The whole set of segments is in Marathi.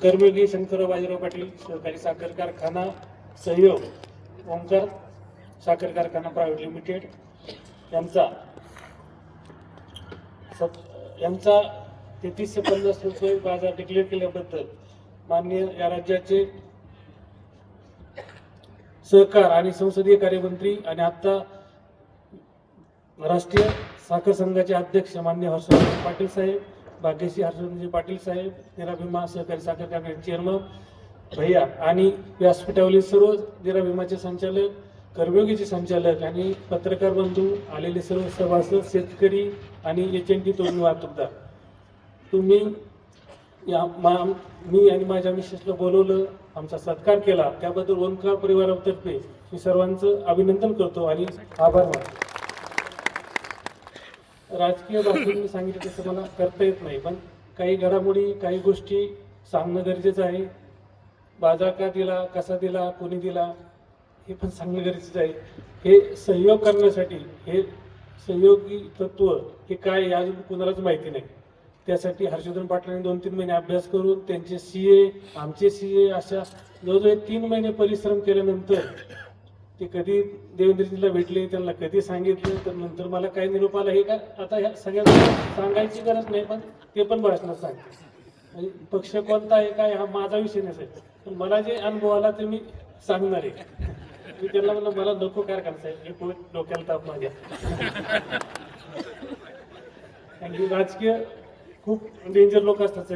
कर्मयोगी शंकरराव बाजीराव पाटील सहकारी साखर कारखाना सहयोग ओंकार साखर कारखाना प्रायव्हेट लिमिटेड यांचा 3350 रुपये बाजार डिक्लेअर केल्याबद्दल माननीय या राज्याचे सहकार आणि संसदीय कार्यमंत्री आणि आता राष्ट्रीय साखर संघाचे अध्यक्ष माननीय हर्षवर्धन पाटील साहेब, भाग्यश्री हर्षवर्धनजी पाटील साहेब, निराभिमा सहकारी साखर कारखान्याचे चेअरमन भैया आणि व्यासपीठावरील सर्व निराभिमाचे संचालक, कर्मयोगीचे संचालक आणि पत्रकार बंधू, आलेले सर्व सभासद, शेतकरी आणि एचएनटी तोडणी वाहतूकदार, तुम्ही मी आणि माझ्या मिसेसला बोलवलं, आमचा सत्कार केला, त्याबद्दल ओंकार परिवारातर्फे मी सर्वांचं अभिनंदन करतो आणि आभार मानतो. राजकीय भाषण मी सांगितलं तसं मला करता येत नाही, पण काही घडामोडी काही गोष्टी सांगणं गरजेचं आहे. बाजार का दिला, कसा दिला, कोणी दिला हे पण सांगणं गरजेचं आहे. हे सहयोग करण्यासाठी हे सहयोगी तत्व हे काय हे अजून कुणालाच माहिती नाही. त्यासाठी हर्षवर्धन पाटलांनी 2-3 महिने अभ्यास करून त्यांचे सीए, आमचे सीए अशा जवळजवळ 3 महिने परिश्रम केल्यानंतर ते कधी देवेंद्रजीला भेटले, त्यांना कधी सांगितलं, तर नंतर मला काय निरोप आला हे काय आता ह्या सगळ्यांना सांगायची गरज नाही, पण ते पण भाषणात सांगते. म्हणजे पक्ष कोणता आहे काय हा माझा विषय नसेल, पण मला जे अनुभव आला ते मी सांगणार आहे. मी त्यांना म्हणलं मला नको कारखाना साहेब, हे डोक्याला ताप माझ्या. कारण राजकीय खूप डेंजर लोक असतात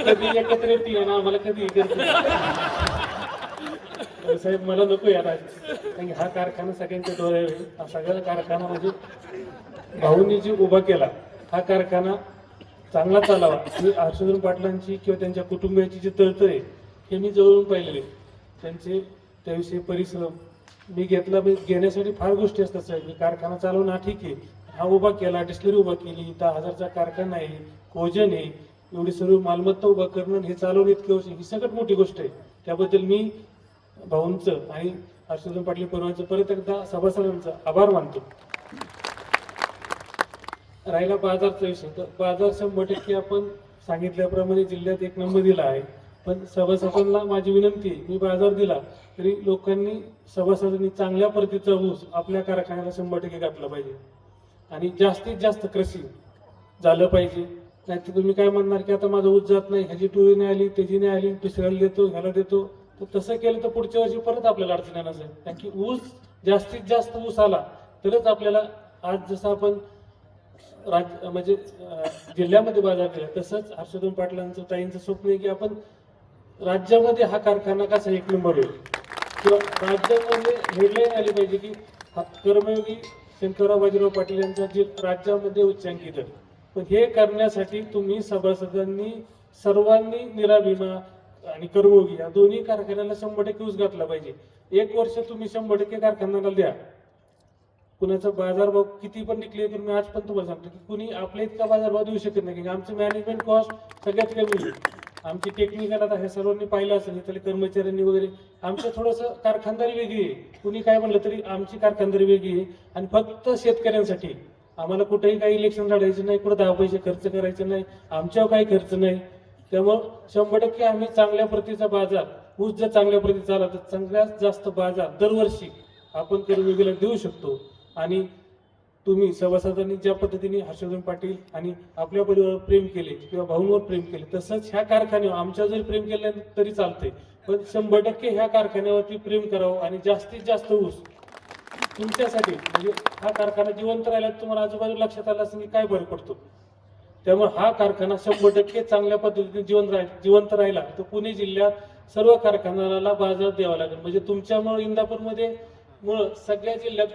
कधी एकत्र येते ना, मला कधी साहेब मला नको या कारण हा कारखाना सगळ्यांच्या डोळ्यावर आहे. हा सगळा कारखाना म्हणजे भाऊंनी जी उभा केला हा कारखाना चांगला चालावा ही हर्षवर्धन पाटलांची किंवा त्यांच्या कुटुंबियाची जी तळतळ आहे हे मी जवळून पाहिलेले. त्यांचे त्याविषयी परिश्रम मी घेतला. घेण्यासाठी फार गोष्टी असतात साहेब. मी कारखाना चालवणं ठीक आहे, हा उभा केला, डिस्टिलरी उभा केली, 10,000चा कारखाना आहे, कोजन आहे, एवढी सर्व मालमत्ता उभा करणं हे चालवणं इतके वर्ष ही सगळ्यात मोठी गोष्ट आहे. त्याबद्दल मी भाऊंचं आणि हर्षवर्धन पाटील परिवाराचं परत एकदा सभासदांचा आभार मानतो. राहिला बाजारचा विषय, तर बाजार 100% आपण सांगितल्याप्रमाणे जिल्ह्यात 1 नंबर दिला आहे. पण सभासदांना माझी विनंती, मी बाजार दिला तरी लोकांनी सभासदांनी चांगल्या प्रतीचा ऊस आपल्या कारखान्याला 100% घातला पाहिजे आणि जास्तीत जास्त कृषी झालं पाहिजे. नाही तर तुम्ही काय म्हणणार की आता माझा ऊस जात नाही, ह्याची टोळी नाही आली, त्याची नाही आली, दुसऱ्याला देतो, ह्याला देतो. तर तसं केलं तर पुढच्या वर्षी परत आपल्याला अडचण येणार आहे. कारण की ऊस जास्तीत जास्त ऊस आला तरच आपल्याला आज जसं आपण म्हणजे जिल्ह्यामध्ये बाजार केला, तसंच हर्षवर्धन पाटलांचं ताईंचं स्वप्न आहे की आपण राज्यामध्ये हा कारखाना कसा 1 नंबर होईल किंवा राज्यामध्ये हेडलाईन आली पाहिजे की कर्मयोगी शंकरराव बाजीराव पाटील यांचा जे राज्यामध्ये उच्चांकित आहे. पण हे करण्यासाठी तुम्ही सभासदांनी सर्वांनी निराभिमा आणि कर्मयोगी या दोन्ही कारखान्याला 100% ऊस घातला पाहिजे. 1 वर्ष तुम्ही 100% कारखान्याला द्या. कुणाचा बाजारभाव किती पण डिक्लेअर करून मी आज पण तुम्हाला सांगतो की कुणी आपल्या इतका बाजारभाव देऊ शकत नाही. आमचं मॅनेजमेंट कॉस्ट सगळ्यात कमी आहे. आमची टेक्निकल आता हे सर्वांनी पाहिलं असेल, इथले कर्मचाऱ्यांनी वगैरे आमचं थोडंसं कारखानदारी वेगळी आहे. कुणी काय म्हणलं तरी आमची कारखानदारी वेगळी आहे आणि फक्त शेतकऱ्यांसाठी. आम्हाला कुठेही काही इलेक्शन लढायचं नाही, कुठं 10 पैसे खर्च करायचे नाही, आमच्यावर काही खर्च नाही. त्यामुळं 100% आम्ही चांगल्या प्रतीचा बाजार, ऊस जर चांगल्या प्रतीचा आला तर सगळ्यात जास्त बाजार दरवर्षी आपण कर्मयोगीला देऊ शकतो. आणि तुम्ही सभासदांनी ज्या पद्धतीने हर्षवर्धन पाटील आणि आपल्या परिवारावर प्रेम केले किंवा भाऊंवर प्रेम केले, तसंच ह्या कारखान्यावर आमच्या जरी प्रेम केलं तरी चालतंय, पण 100% ह्या कारखान्यावरती प्रेम करावं आणि जास्तीत जास्त ऊस तुमच्यासाठी. म्हणजे हा कारखाना जिवंत राहिला तुम्हाला आजूबाजूला लक्षात आलं असेल की काय फरक पडतो. त्यामुळे हा कारखाना 100% चांगल्या पद्धतीने जिवंत राहिला तर पुणे जिल्ह्यात सर्व कारखान्याला बाजार द्यावा लागेल. म्हणजे तुमच्यामुळे इंदापूरमध्ये सगळ्या जिल्ह्यात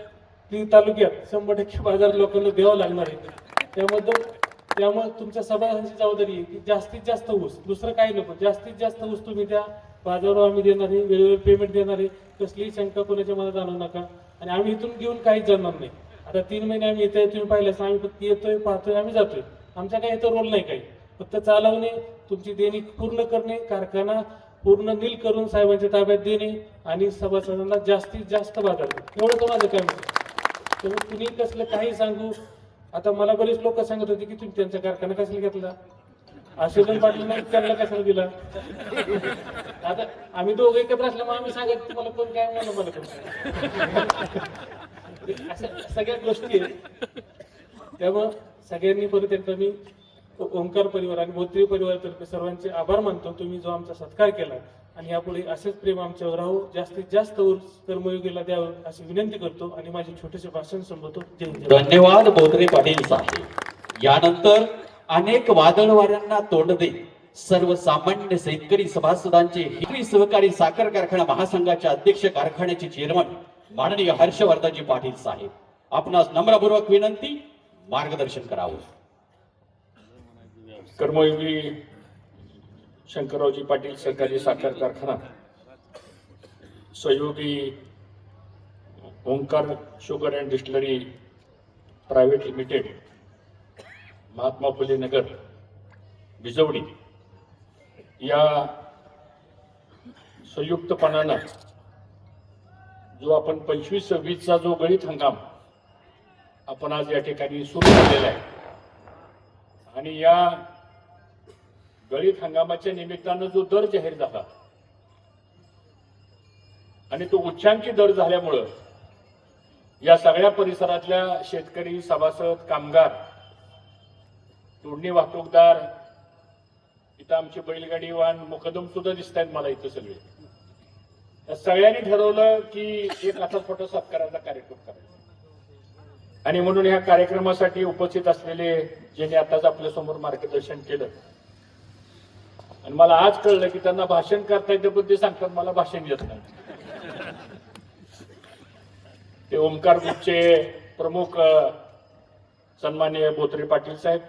तालुक्यात 100% बाजार लोकांना द्यावा लागणार आहे. त्यामुळे तुमच्या सभासदांची जबाबदारी आहे की जास्तीत जास्त ऊस, दुसरं काही नको, जास्तीत जास्त ऊस तुम्ही त्या बाजारावर आम्ही देणार आहे, वेळेवर पेमेंट देणार आहे. कसलीही शंका कोणाच्या मनात आणू नका. आणि आम्ही इथून घेऊन काहीच जाणार नाही. आता 3 महिने आम्ही येतोय, तुम्ही पाहिलं असं आम्ही फक्त येतोय, पाहतोय, आम्ही जातोय. आमचा काही इथं रोल नाही, काही फक्त चालवणे, तुमची देणी पूर्ण करणे, कारखाना पूर्ण नील करून साहेबांच्या ताब्यात देणे आणि सभासदांना जास्तीत जास्त बाजार, एवढं तर माझं काम आहे. तुम्ही कसलं काही सांगू आता मला बरेच लोक सांगत होते की तुम्ही त्यांचा कारखाना कशाला घेतला, आशीर्वाद पाटील नाही त्यांना कशाला दिला. आता आम्ही दोघं एकत्र असल्यामुळे आम्ही सांगत तुम्हाला कोण काय म्हणलं मला अशा सगळ्या गोष्टी आहेत. त्यामुळं सगळ्यांनी परत एकदा मी ओंकार परिवार आणि भोत्री परिवारातर्फे सर्वांचे आभार मानतो. तुम्ही जो आमचा सत्कार केला आणि यापुढे असेच प्रेम आमच्यावर राहू, जास्तीत जास्त कर्मयोगीला द्यावं अशी विनंती करतो आणि माझे छोटेसे भाषण संपवतो. जय हिंद. धन्यवाद बोत्रे पाटील साहेब. यानंतर अनेक वादळ वाऱ्यांना तोंड देत सर्वसामान्य शेतकरी सभासदांचे हिरवी सहकारी साखर कारखाना महासंघाचे अध्यक्ष, कारखान्याचे चेअरमन माननीय हर्षवर्धनजी पाटील साहेब, आपणास नम्रपूर्वक विनंती, मार्गदर्शन करावं. कर्मयोगी शंकररावजी पाटील सहकारी साखर कारखाना, सहयोगी Omkar sugar and distillery private limited, Mahatma Phule Nagar, Bijwadi या संयुक्तपणानं जो आपण 25-26चा जो गळीत हंगाम आपण आज या ठिकाणी सुरू केलेला आहे आणि या गळीत हंगामाच्या निमित्तानं जो दर जाहीर झाला आणि तो उच्चांकी दर झाल्यामुळं या सगळ्या परिसरातल्या शेतकरी, सभासद, कामगार, तोडणी वाहतूकदार, इथं आमची बैलगाडी वाहन मुकदम सुद्धा दिसत आहेत मला इथं सगळे, या सगळ्यांनी ठरवलं की एक असा छोटा सत्काराचा कार्यक्रम करायचा. आणि म्हणून ह्या कार्यक्रमासाठी उपस्थित असलेले ज्यांनी आताच आपल्या समोर मार्गदर्शन केलं आणि मला आज कळलं की त्यांना भाषण करता येतं पण ते सांगतात मला भाषण येत नाही. ते ओंकार ग्रुपचे प्रमुख सन्माननीय बोत्रे पाटील साहेब,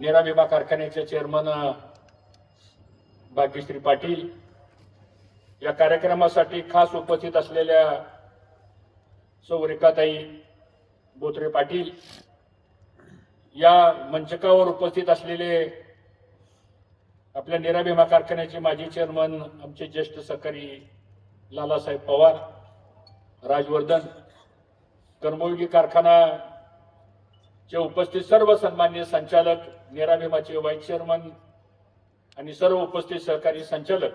नेरा विमा कारखान्याचे चेअरमन भाग्यश्री पाटील, या कार्यक्रमासाठी खास उपस्थित असलेल्या सौ रेखाताई बोत्रे पाटील, या मंचकावर उपस्थित असलेले आपल्या नेरा विमा कारखान्याचे माजी चेअरमन आमचे ज्येष्ठ सहकारी लालासाहेब पवार, राजवर्धन, कर्मयोगी कारखानाचे उपस्थित सर्व सन्माननीय संचालक, नेरा विमाचे व्हाईस चेअरमन आणि सर्व उपस्थित सहकारी संचालक,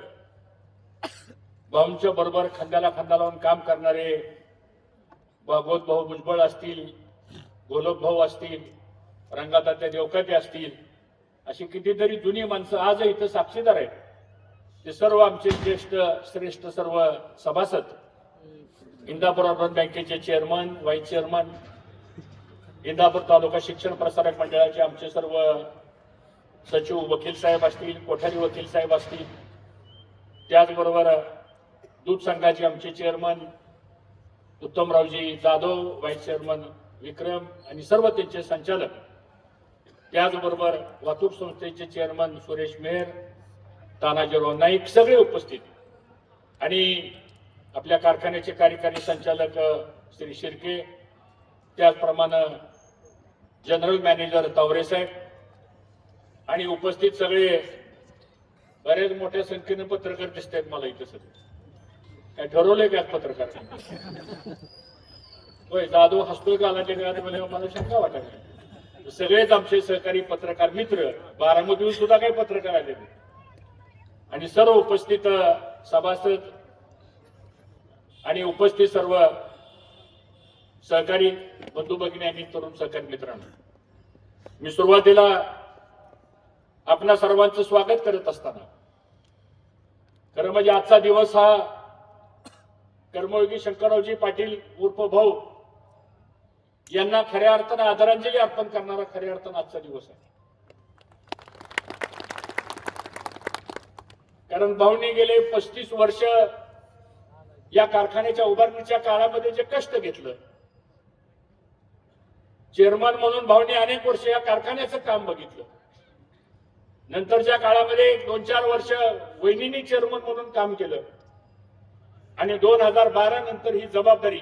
भाऊंच्या बरोबर खांद्याला खांदा लावून काम करणारे भागवत भाऊ भुजबळ असतील, गोलक भाऊ असतील, रंगातात्या देवकाते असतील, अशी कितीतरी जुनी माणसं आज इथं साक्षीदार आहेत. ते सर्व आमचे ज्येष्ठ श्रेष्ठ सर्व सभासद, इंदापूर अर्बन बँकेचे चेअरमन, व्हाईस चेअरमन, इंदापूर तालुका शिक्षण प्रसारक मंडळाचे आमचे सर्व सचिव वकील साहेब असतील, कोठारी वकील साहेब असतील, त्याचबरोबर दूध संघाचे आमचे चेअरमन उत्तमरावजी जाधव, व्हाईस चेअरमन विक्रम आणि सर्व त्यांचे संचालक, त्याचबरोबर वाहतूक संस्थेचे चेअरमन सुरेश मेहर, तानाजीराव नाईक, सगळे उपस्थित, आणि आपल्या कारखान्याचे कार्यकारी संचालक श्री शिर्के, त्याचप्रमाणे जनरल मॅनेजर तावरे साहेब आणि उपस्थित सगळे बरेच मोठ्या संख्येने पत्रकार दिसत आहेत मला इथं. सगळे काय ठरवलंय का पत्रकार? होय, जाधव हसतोय का मला शंका वाटत. सगळेच आमचे सहकारी पत्रकार मित्र, बारामतीहून सुद्धा काही पत्रकार आले आणि सर्व उपस्थित सभासद आणि उपस्थित सर्व सहकारी बंधू भगिनी आणि तरुण सहकारी मित्रांनो, मी सुरुवातीला आपणा सर्वांचं स्वागत करत असताना खरं म्हणजे आजचा दिवस हा कर्मयोगी शंकररावजी पाटील उर्फ भाऊ यांना खऱ्या अर्थानं आदरांजली अर्पण करणारा खऱ्या अर्थानं आजचा दिवस आहे. कारण भाऊंनी गेले 35 वर्ष या कारखान्याच्या उभारणीच्या काळामध्ये जे कष्ट घेतलं, चेअरमन म्हणून भाऊंनी अनेक वर्ष या कारखान्याचं काम बघितलं. नंतरच्या काळामध्ये 2-4 वर्ष वहिनींनी चेअरमन म्हणून काम केलं आणि 2012 नंतर ही जबाबदारी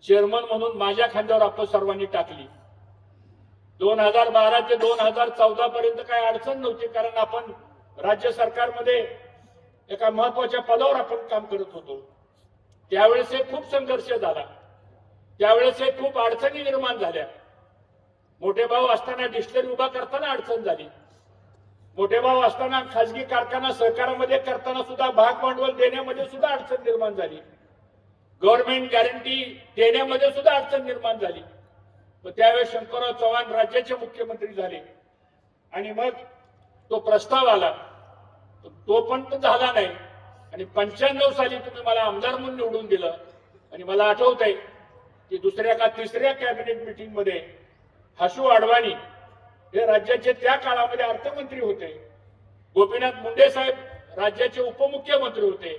चेअरमन म्हणून माझ्या खांद्यावर आपण सर्वांनी टाकली. 2012 ते 2014 पर्यंत काही अडचण नव्हती, कारण आपण राज्य सरकारमध्ये एका महत्वाच्या पदावर आपण काम करत होतो. त्यावेळेस खूप संघर्ष झाला. त्यावेळेस हे खूप अडचणी निर्माण झाल्या. मोठे भाऊ असताना डिस्टलरी उभा करताना अडचण झाली. मोठे भाऊ असताना खासगी कारखाना सहकारामध्ये करताना सुद्धा भाग भांडवल देण्यामध्ये सुद्धा अडचण निर्माण झाली. गव्हर्नमेंट गॅरंटी देण्यामध्ये सुद्धा अडचण निर्माण झाली. पण त्यावेळेस शंकरराव चव्हाण राज्याचे मुख्यमंत्री झाले आणि मग तो प्रस्ताव आला. तो पण झाला नाही आणि 95 साली तुम्ही मला आमदार म्हणून निवडून दिलं. आणि मला आठवत आहे की दुसऱ्या का तिसऱ्या कॅबिनेट मीटिंग मध्ये हसू अडवाणी हे राज्याचे त्या काळामध्ये अर्थमंत्री होते. गोपीनाथ मुंडे साहेब राज्याचे उपमुख्यमंत्री होते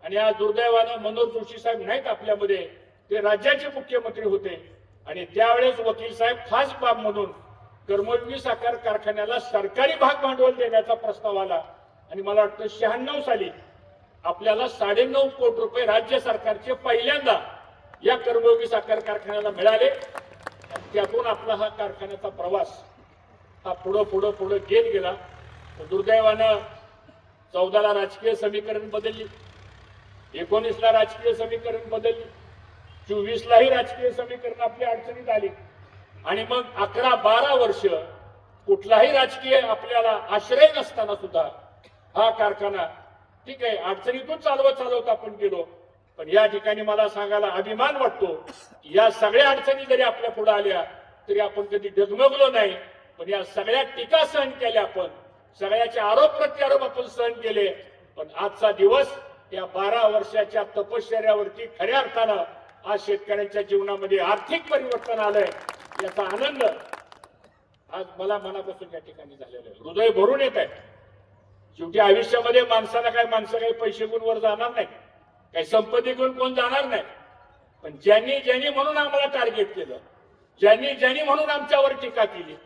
आणि आज दुर्दैवानं मनोज जोशी साहेब नाहीत आपल्यामध्ये, ते राज्याचे मुख्यमंत्री होते. आणि त्यावेळेस वकील साहेब खास बाब म्हणून कर्मयोगी साखर कारखान्याला सरकारी भाग भांडवल देण्याचा प्रस्ताव आला आणि मला वाटतं 96 साली आपल्याला 9.5 कोटी रुपये राज्य सरकारचे पहिल्यांदा या कर्मयोगी साखर कारखान्याला मिळाले. त्यातून आपला हा कारखान्याचा प्रवास हा पुढे घेत गेला. दुर्दैवानं 14ला राजकीय समीकरण बदलली, 19ला राजकीय समीकरण बदलली, 24लाही राजकीय समीकरण आपल्या अडचणीत आली आणि मग 11-12 वर्ष कुठलाही राजकीय आपल्याला आश्रय नसताना सुद्धा हा कारखाना ठीक आहे अडचणीतून चालवत आपण गेलो. पण या ठिकाणी मला सांगायला अभिमान वाटतो, या सगळ्या अडचणी जरी आपल्या पुढे आल्या तरी आपण कधी डगमगलो नाही. पण या सगळ्या टीका सहन केल्या, आपण सगळ्याचे आरोप प्रत्यारोप आपण सहन केले. पण आजचा दिवस या 12 वर्षाच्या तपश्चर्यावरती खऱ्या अर्थानं आज शेतकऱ्यांच्या जीवनामध्ये आर्थिक परिवर्तन आलंय, याचा आनंद आज मला मनापासून या ठिकाणी झालेला आहे. हृदय भरून येत आहे. शेवटी आयुष्यामध्ये माणसं काही पैसे गुण वर जाणार नाही, काही संपत्ती गुण कोण जाणार नाही. पण ज्यांनी म्हणून आम्हाला टार्गेट केलं, ज्यांनी म्हणून आमच्यावर टीका केली,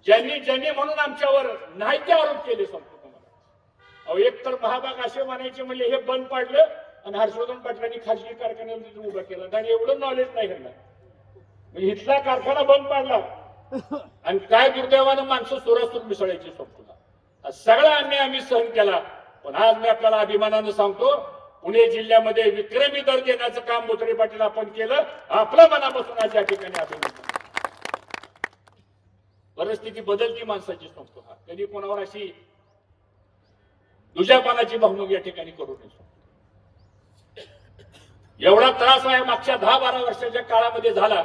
ज्यांनी म्हणून आमच्यावर नाही ते आरोप केले, सांगतो तुम्हाला. अहो एक तर महाभाग असे म्हणायचे म्हणजे हे बंद पाडलं आणि हर्षवर्धन पाटलांनी खासगी कारखान्याला तिथून उभा केला. आणि एवढं नॉलेज नाही ह्यांना. म्हणजे इथला कारखाना बंद पाडला आणि काय दुर्दैवानं माणसं सुरासूर मिसळायची संपूर्ण. सगळा अन्याय आम्ही सहन केला. पण आज मी आपल्याला अभिमानानं सांगतो, पुणे जिल्ह्यामध्ये विक्रमी दर देण्याचं काम बोत्रे पाटील आपण केलं. आपल्या मनापासून आज या ठिकाणी अभिमान. परिस्थिती बदलती माणसाची सांगतो. कधी कोणावर अशी दुजापानाची भावणूक या ठिकाणी करू नये. एवढा त्रास आहे मागच्या 10-12 वर्षाच्या काळामध्ये झाला.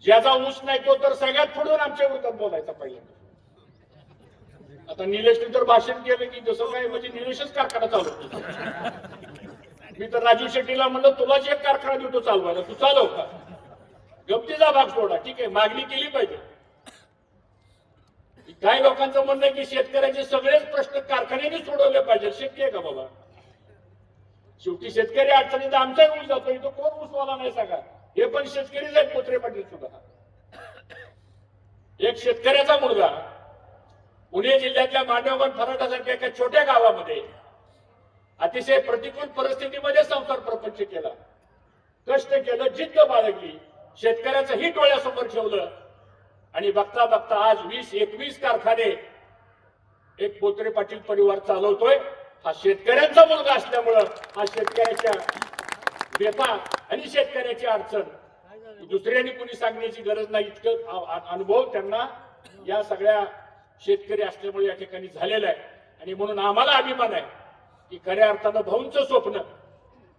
ज्याचा ऊस नाही तो तर सगळ्यात पुढून आमच्या विरोधात बोलायचा पहिल्यांदा. आता निलेशने तर भाषण केलं की जसं काय म्हणजे निलेशच कारखाना चालवतो. मी तर राजू शेट्टीला म्हणलं तुलाच एक कारखाना देतो चालवायला, तू चालव का? गमतीचा भाग सोडा, ठीक आहे मागणी केली पाहिजे. काही लोकांचं म्हणणं आहे की शेतकऱ्याचे सगळेच प्रश्न कारखान्याने सोडवले पाहिजे. शक्य आहे का बाबा? शेवटी शेतकरी अडचणीत आमचा ऊस जातो, इथं कोण ऊसवाला नाही सांगा. हे पण शेतकरीच आहेत बोत्रे पाटील सुद्धा. एक शेतकऱ्याचा मुलगा पुणे जिल्ह्यातल्या मांडवगण फराटासारख्या एका छोट्या गावामध्ये अतिशय प्रतिकूल परिस्थितीमध्ये संसार प्रपंच केला, कष्ट केलं, जिद्द बाळगली, शेतकऱ्याचं हित डोळ्यासमोर ठेवलं आणि बघता बघता आज 20-21 कारखाने एक बोत्रे पाटील परिवार चालवतोय. हा शेतकऱ्यांचा मुलगा असल्यामुळं हा शेतकऱ्याच्या व्यथा आणि शेतकऱ्याची अडचण दुसऱ्यांनी कुणी सांगण्याची गरज नाही, इतकं अनुभव त्यांना या सगळ्या शेतकरी असल्यामुळे या ठिकाणी झालेला आहे. आणि म्हणून आम्हाला अभिमान आहे की खऱ्या अर्थानं भाऊंचं स्वप्न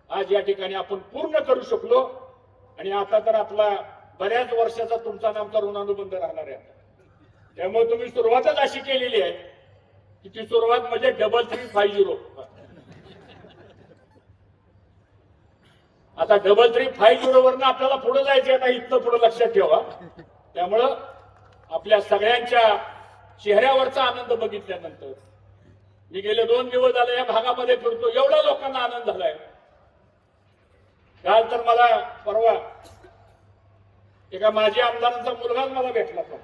आज या ठिकाणी आपण पूर्ण करू शकलो. आणि आता तर आपला बऱ्याच वर्षाचा तुमचा नामचा ऋणानुबंध राहणार आहे. त्यामुळे तुम्ही सुरुवातच अशी केलेली आहे की ती सुरुवात म्हणजे 3350. आता 3350 वरनं आपल्याला पुढे जायचं. आता इथनं पुढे लक्षात ठेवा. त्यामुळं आपल्या सगळ्यांच्या चेहऱ्यावरचा आनंद बघितल्यानंतर मी गेले 2 दिवस झाले या भागामध्ये फिरतो, एवढा लोकांना आनंद झालाय. काल तर मला परवा एका माजी आमदारांचा मुलगाच मला भेटला होता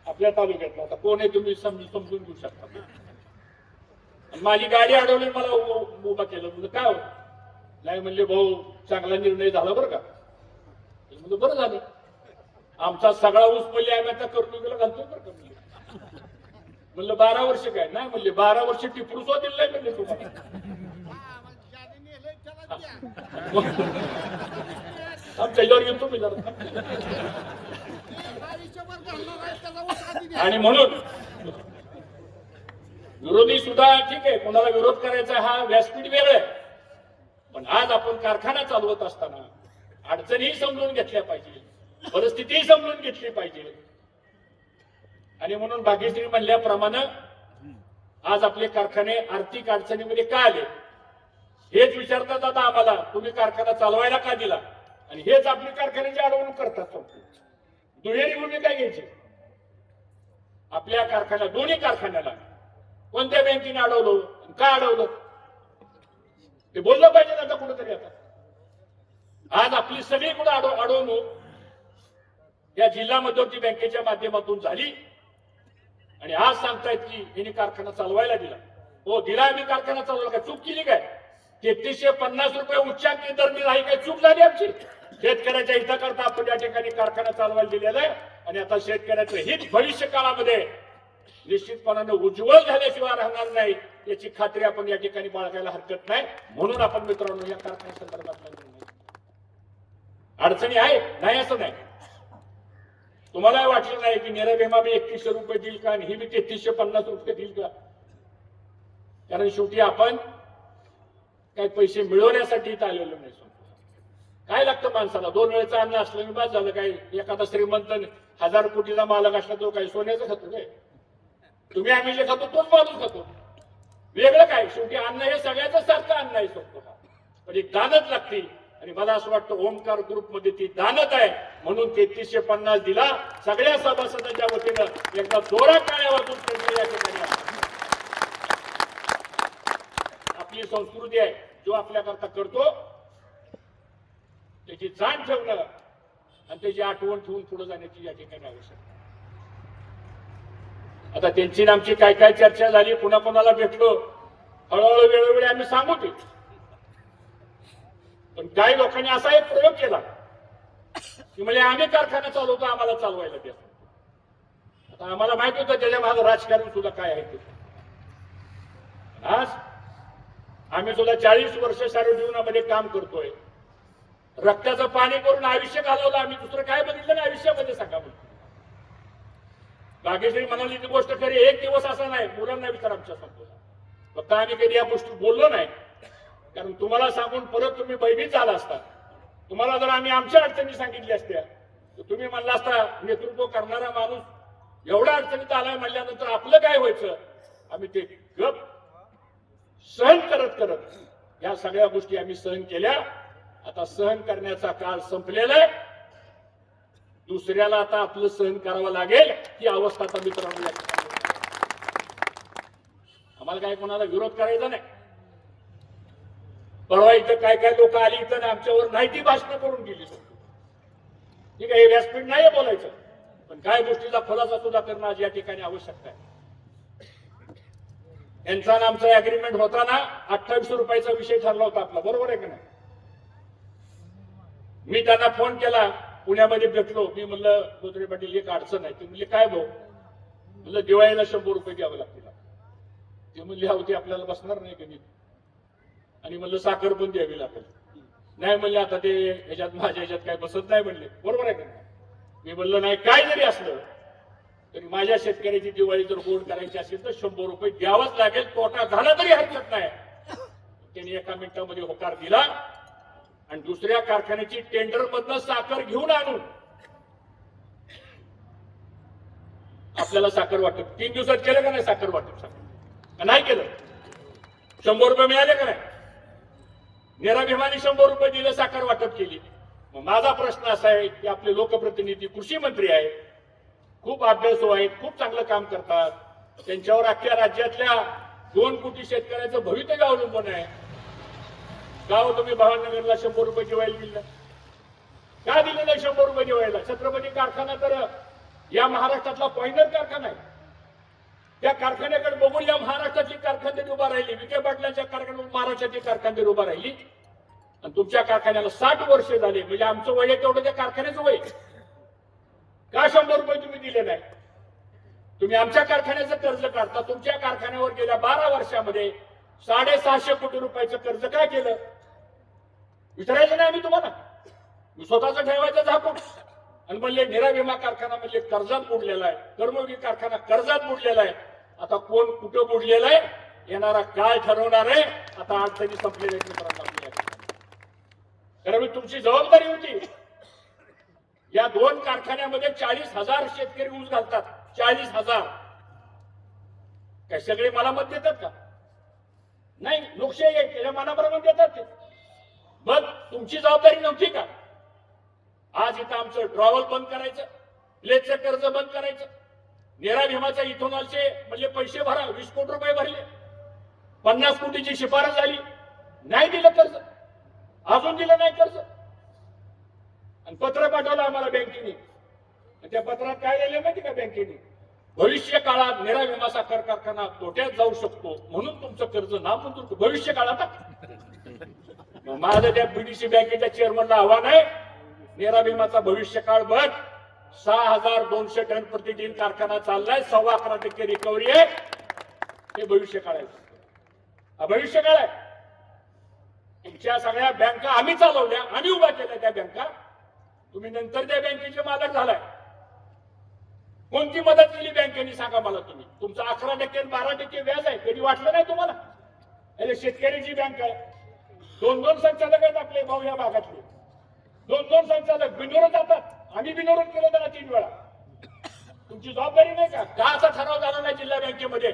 आपल्या तालुक्यातला. आता कोण आहे तुम्ही समजून घेऊ शकता. माझी गाडी अडवली, मला उभा केलं. म्हणजे काय हो नाही म्हणले भाऊ चांगला निर्णय झाला बरं का. म्हणजे बरं झालं. आमचा सगळा ऊस पडले आम्ही आता कर्तुकीला घालतोय बरं का. म्हणलं 12 वर्ष काय नाही म्हणले 12 वर्ष टिपरू दिलं नाही म्हणले तुम्हाला. त्याच्यावर येतो मी जरा. आणि म्हणून विरोधी सुद्धा ठीक आहे, कोणाला विरोध करायचा हा व्यासपीठ वेगळं आहे, पण आज आपण कारखाना चालवत असताना अडचणीही समजून घेतल्या पाहिजे, परिस्थितीही समजून घेतली पाहिजे. आणि म्हणून भाग्यश्री म्हणल्याप्रमाणे आज आपले कारखाने आर्थिक अडचणीमध्ये का आले हेच विचारतात आता आम्हाला, तुम्ही कारखाना चालवायला का दिला, आणि हेच आपली कारखान्याची अडवणूक करतात. दुहेरी भूमिका घ्यायची. आपल्या कारखान्याला, दोन्ही कारखान्याला कोणत्या बँकेने अडवलं, का अडवलं ते बोललं पाहिजे आता कुठेतरी. आता आज आपली सगळीकडे अडवणूक या जिल्हा मध्यवर्ती बँकेच्या माध्यमातून झाली, आणि आज सांगतायत की यांनी कारखाना चालवायला दिला. हो दिला, आम्ही कारखाना चालवला, काय चूक केली काय? 3350 रुपये उच्चांकी दर दिला, काय चूक झाली आमची? शेतकऱ्याच्या हिताकरता आपण या ठिकाणी कारखाना चालवायला दिलेला आहे, आणि आता शेतकऱ्याचं हित भविष्य काळामध्ये निश्चितपणाने उज्ज्वल झाल्याशिवाय राहणार नाही याची खात्री आपण या ठिकाणी बाळगायला हरकत नाही. म्हणून आपण मित्रांनो या कारखान्या संदर्भात अडचणी आहे नाही असं नाही. तुम्हाला वाटलं नाही की निरभीमा बी 3100 रुपये देईल का, आणि ही बी 3350 रुपये देईल का? कारण शेवटी आपण काही पैसे मिळवण्यासाठी इथं आलेलो नाही. काय लागतं माणसाला? 2 वेळेचं अन्न असलं मी बाद झालं. काय एखादा श्रीमंत 1000 कोटीचा मालक असला तो काही सोन्याचं खातो काय? तुम्ही आम्ही जे खातो तोच माणूस खातो, वेगळं काय? शेवटी अन्न हे सगळ्याच सारखं अन्न आहे शकतो, पण एक दानच लागते. आणि मला असं वाटतं ओमकार ग्रुपमध्ये ती दानत आहे, म्हणून 3350 दिला. सगळ्या सभासदांच्या वतीनं एकदा जोरात टाळ्या वाजून त्यांच्या या ठिकाणी आपली संस्कृती आहे, जो आपल्याकरता करतो त्याची जाण ठेवणं आणि त्याची आठवण ठेवून पुढे जाण्याची या ठिकाणी आवश्यकता. आता त्यांची आमची काय काय चर्चा झाली, पुन्हा कोणाला भेटलो, हळूहळू वेळोवेळी आम्ही सांगू ते. पण काही लोकांनी असा एक प्रयोग केला की म्हणजे आम्ही कारखाना चालवतो, आम्हाला चालवायला द्या. आता आम्हाला माहित होतं त्याच्या मागे राजकारण सुद्धा काय आहे ते. आज आम्ही सुद्धा 40 वर्ष सार्व जीवनामध्ये काम करतोय, रक्ताचं पाणी करून आयुष्य घालवलं. आम्ही दुसरं काय बघितलं ना आयुष्यामध्ये सांगा म्हणून. भाग्यश्री म्हणाली ती गोष्ट खरी, एक दिवस असा नाही, मुलांना विचार आमच्या सांगतो. फक्त आम्ही कधी या गोष्टी बोललो नाही, कारण तुम्हाला सांगून परत तुम्ही भयभीत झाला असता. तुम्हाला जर आम्ही आमच्या अडचणी सांगितल्या असत्या तर तुम्ही म्हणला असता नेतृत्व करणारा माणूस एवढ्या अडचणीत आलाय म्हणल्यानंतर आपलं काय व्हायचं. आम्ही ते गप सहन करत करत या सगळ्या गोष्टी आम्ही सहन केल्या. आता सहन करण्याचा काळ संपलेला आहे, दुसऱ्याला आता आपलं सहन करावं लागेल ही अवस्था आता मित्रांनो. आम्हाला काय कोणाला विरोध करायचा नाही. परवा इथं काय काय लोक आली इथं आमच्यावर नाही ती भाषणं करून गेली. ठीक आहे, हे व्यासपीठ नाही बोलायचं, पण काय गोष्टीचा खुलासा सुद्धा करणं आज या ठिकाणी आवश्यक आहे. यांचा आणि आमचा अग्रीमेंट होताना 2800 रुपयाचा विषय ठरला होता आपला, बरोबर आहे का नाही? मी त्यांना फोन केला, पुण्यामध्ये भेटलो. मी म्हणलं बोत्रे पाटील एक अडचण आहे. ते म्हणले काय भाऊ? म्हणलं दिवाळीला 100 रुपये द्यावे लागतील. ते म्हणले होते आपल्याला बसणार नाही कधी. आणि म्हणलं साखर पण द्यावी लागेल. नाही म्हणले आता ते ह्याच्यात माझ्या ह्याच्यात काय बसत नाही म्हणले, बरोबर आहे का? मी म्हणलं नाही, काय जरी असलं तरी माझ्या शेतकऱ्याची दिवाळी जर गोड करायची असेल तर 100 रुपये द्यावंच लागेल, तोटा झाला तरी हरकत नाही. त्यांनी एका मिनिटामध्ये होकार दिला आणि दुसऱ्या कारखान्याची टेंडर मधनं साखर घेऊन आणून आपल्याला साखर वाटप 3 दिवसात केलं का नाही? साखर वाटप साखर नाही केलं. 100 रुपये मिळाले का नाही? निराभिमानी 100 रुपये दिले, साखर वाटप केली. मग माझा प्रश्न असा आहे की आपले लोकप्रतिनिधी कृषी मंत्री आहेत, खूप अभ्यासू आहेत, खूप चांगलं काम करतात, त्यांच्यावर अख्ख्या राज्यातल्या 2 कोटी शेतकऱ्याचं भवितव्य अवलंबून आहे. का हो तुम्ही भावनगरला 100 रुपये दिवाळी दिलं? का दिलं नाही 100 रुपये दिवाळीला? छत्रपती कारखाना तर या महाराष्ट्रातला पॉइंटर कारखाना आहे. त्या कारखान्याकडे बघून या महाराष्ट्राची कारखानदारी उभा राहिली. विखे पाटलांच्या कारखान्यावर महाराष्ट्राची कारखानदारी उभा राहिली. आणि तुमच्या कारखान्याला 60 वर्ष झाले, म्हणजे आमचं वय तेवढं त्या कारखान्याचं वय. का 100 रुपये तुम्ही दिले नाही? तुम्ही आमच्या कारखान्याचं कर्ज काढता. तुमच्या कारखान्यावर गेल्या 12 वर्षामध्ये 650 कोटी रुपयाचं कर्ज काय केलं? विचारायचं नाही आम्ही तुम्हाला. मी स्वतःच ठेवायचं झाकून आणि म्हणले निरा विमा कारखाना म्हणजे कर्जात बुडलेला आहे, कर्मयोगी कारखाना कर्जात बुडलेला आहे. आता कोण कुठं बुडलेला आहे येणारा काळ ठरवणार आहे. आता अडचणी संपलेल्या आहेत मित्रांनो आपल्या. कारण तुमची जबाबदारी होती. या 2 कारखान्यामध्ये 40,000 शेतकरी ऊस घालतात. 40,000. काय सगळे मला मत देतात का? नाही, लोकशाही आहे, त्याच्या मनाप्रमाणे देतात ते. मग तुमची जबाबदारी नव्हती का? आज इथं आमचं ड्रॉवल बंद करायचं, प्लेटचं कर्ज बंद करायचं, नेरा भीमाच्या इथेनॉलचे म्हणजे पैसे भरा, 20 कोटी रुपये भरले, 50 कोटीची शिफारस झाली, नाही दिलं कर्ज, अजून दिलं नाही कर्ज. आणि पत्र पाठवलं आम्हाला बँकेने. त्या पत्रात काय लिहिलं माहिती का बँकेने? भविष्य काळात नेरा भीमा साखर कारखाना तोट्यात जाऊ शकतो म्हणून तुमचं कर्ज नामंजूर. भविष्य काळात माझं त्या बीडीसी बँकेच्या चेअरमनला आव्हान आहे, नेरा भीमाचा भविष्य काळ बघ. 6,200 टन प्रतिदिन कारखाना चाललाय, 11.25% रिकव्हरी आहे. हे भविष्य काळ आहे. हा भविष्य काळ आहे. तुमच्या सगळ्या बँका आम्ही चालवल्या, आम्ही उभा केल्या त्या बँका. तुम्ही नंतर त्या बँकेचे मालक झालाय. कोणती मदत केली बँकेने सांगा मला तुम्ही? तुमचं 11% आणि 12% व्याज आहे. कधी वाटलं नाही तुम्हाला? अरे शेतकऱ्याची बँक आहे. 2-2 संचालक आहेत आपले भाऊ या भागातले. 2-2 संचालक बिनविरोध जातात. आम्ही बिनविरोध केलं त्याला 3 वेळा. तुमची जबाबदारी नाही का? का असा ठराव झाला नाही जिल्हा बँकेमध्ये?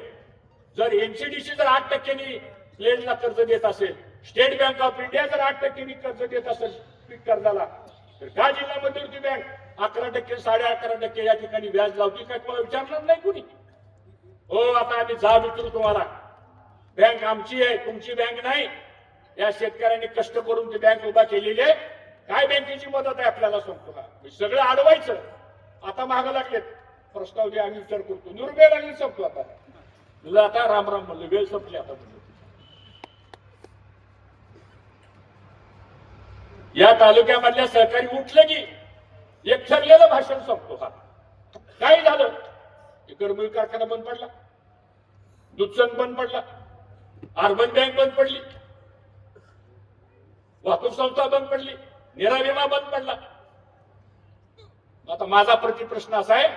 जर एनसीडीसी जर 8% प्लेजला कर्ज देत असेल, स्टेट बँक ऑफ इंडिया जर 8% कर्ज देत असेल पीक कर्जाला, तर का जिल्हा मध्यवर्ती बँक 11%, 11.5% या ठिकाणी व्याज लावती? काय तुम्हाला विचारणार नाही कुणी? हो, आता आम्ही जा विचारू तुम्हाला. बँक आमची आहे, तुमची बँक नाही. या शेतकऱ्यांनी कष्ट करून ती बँक उभा केलेली आहे. काय बँकेची मदत आहे आपल्याला सांगतो का? सगळं अडवायचं. आता मागं लागलेत प्रस्ताव जे आम्ही विचार करतो. निरुपे लागले संपतो. आता तुला आता राम राम म्हणलं, वेळ संपली आता म्हणलं. या तालुक्यामधल्या सहकारी उठलं की एक ठरलेलं भाषण संपतो. हा काय झालं? कर्मयोगी कारखाना बंद पडला, दूध संघ बंद पडला, अर्बन बँक बंद पडली, वाहतूक संस्था बंद पडली, नेरा विमा बंद पडला. आता माझा प्रतिप्रश्न असा आहे,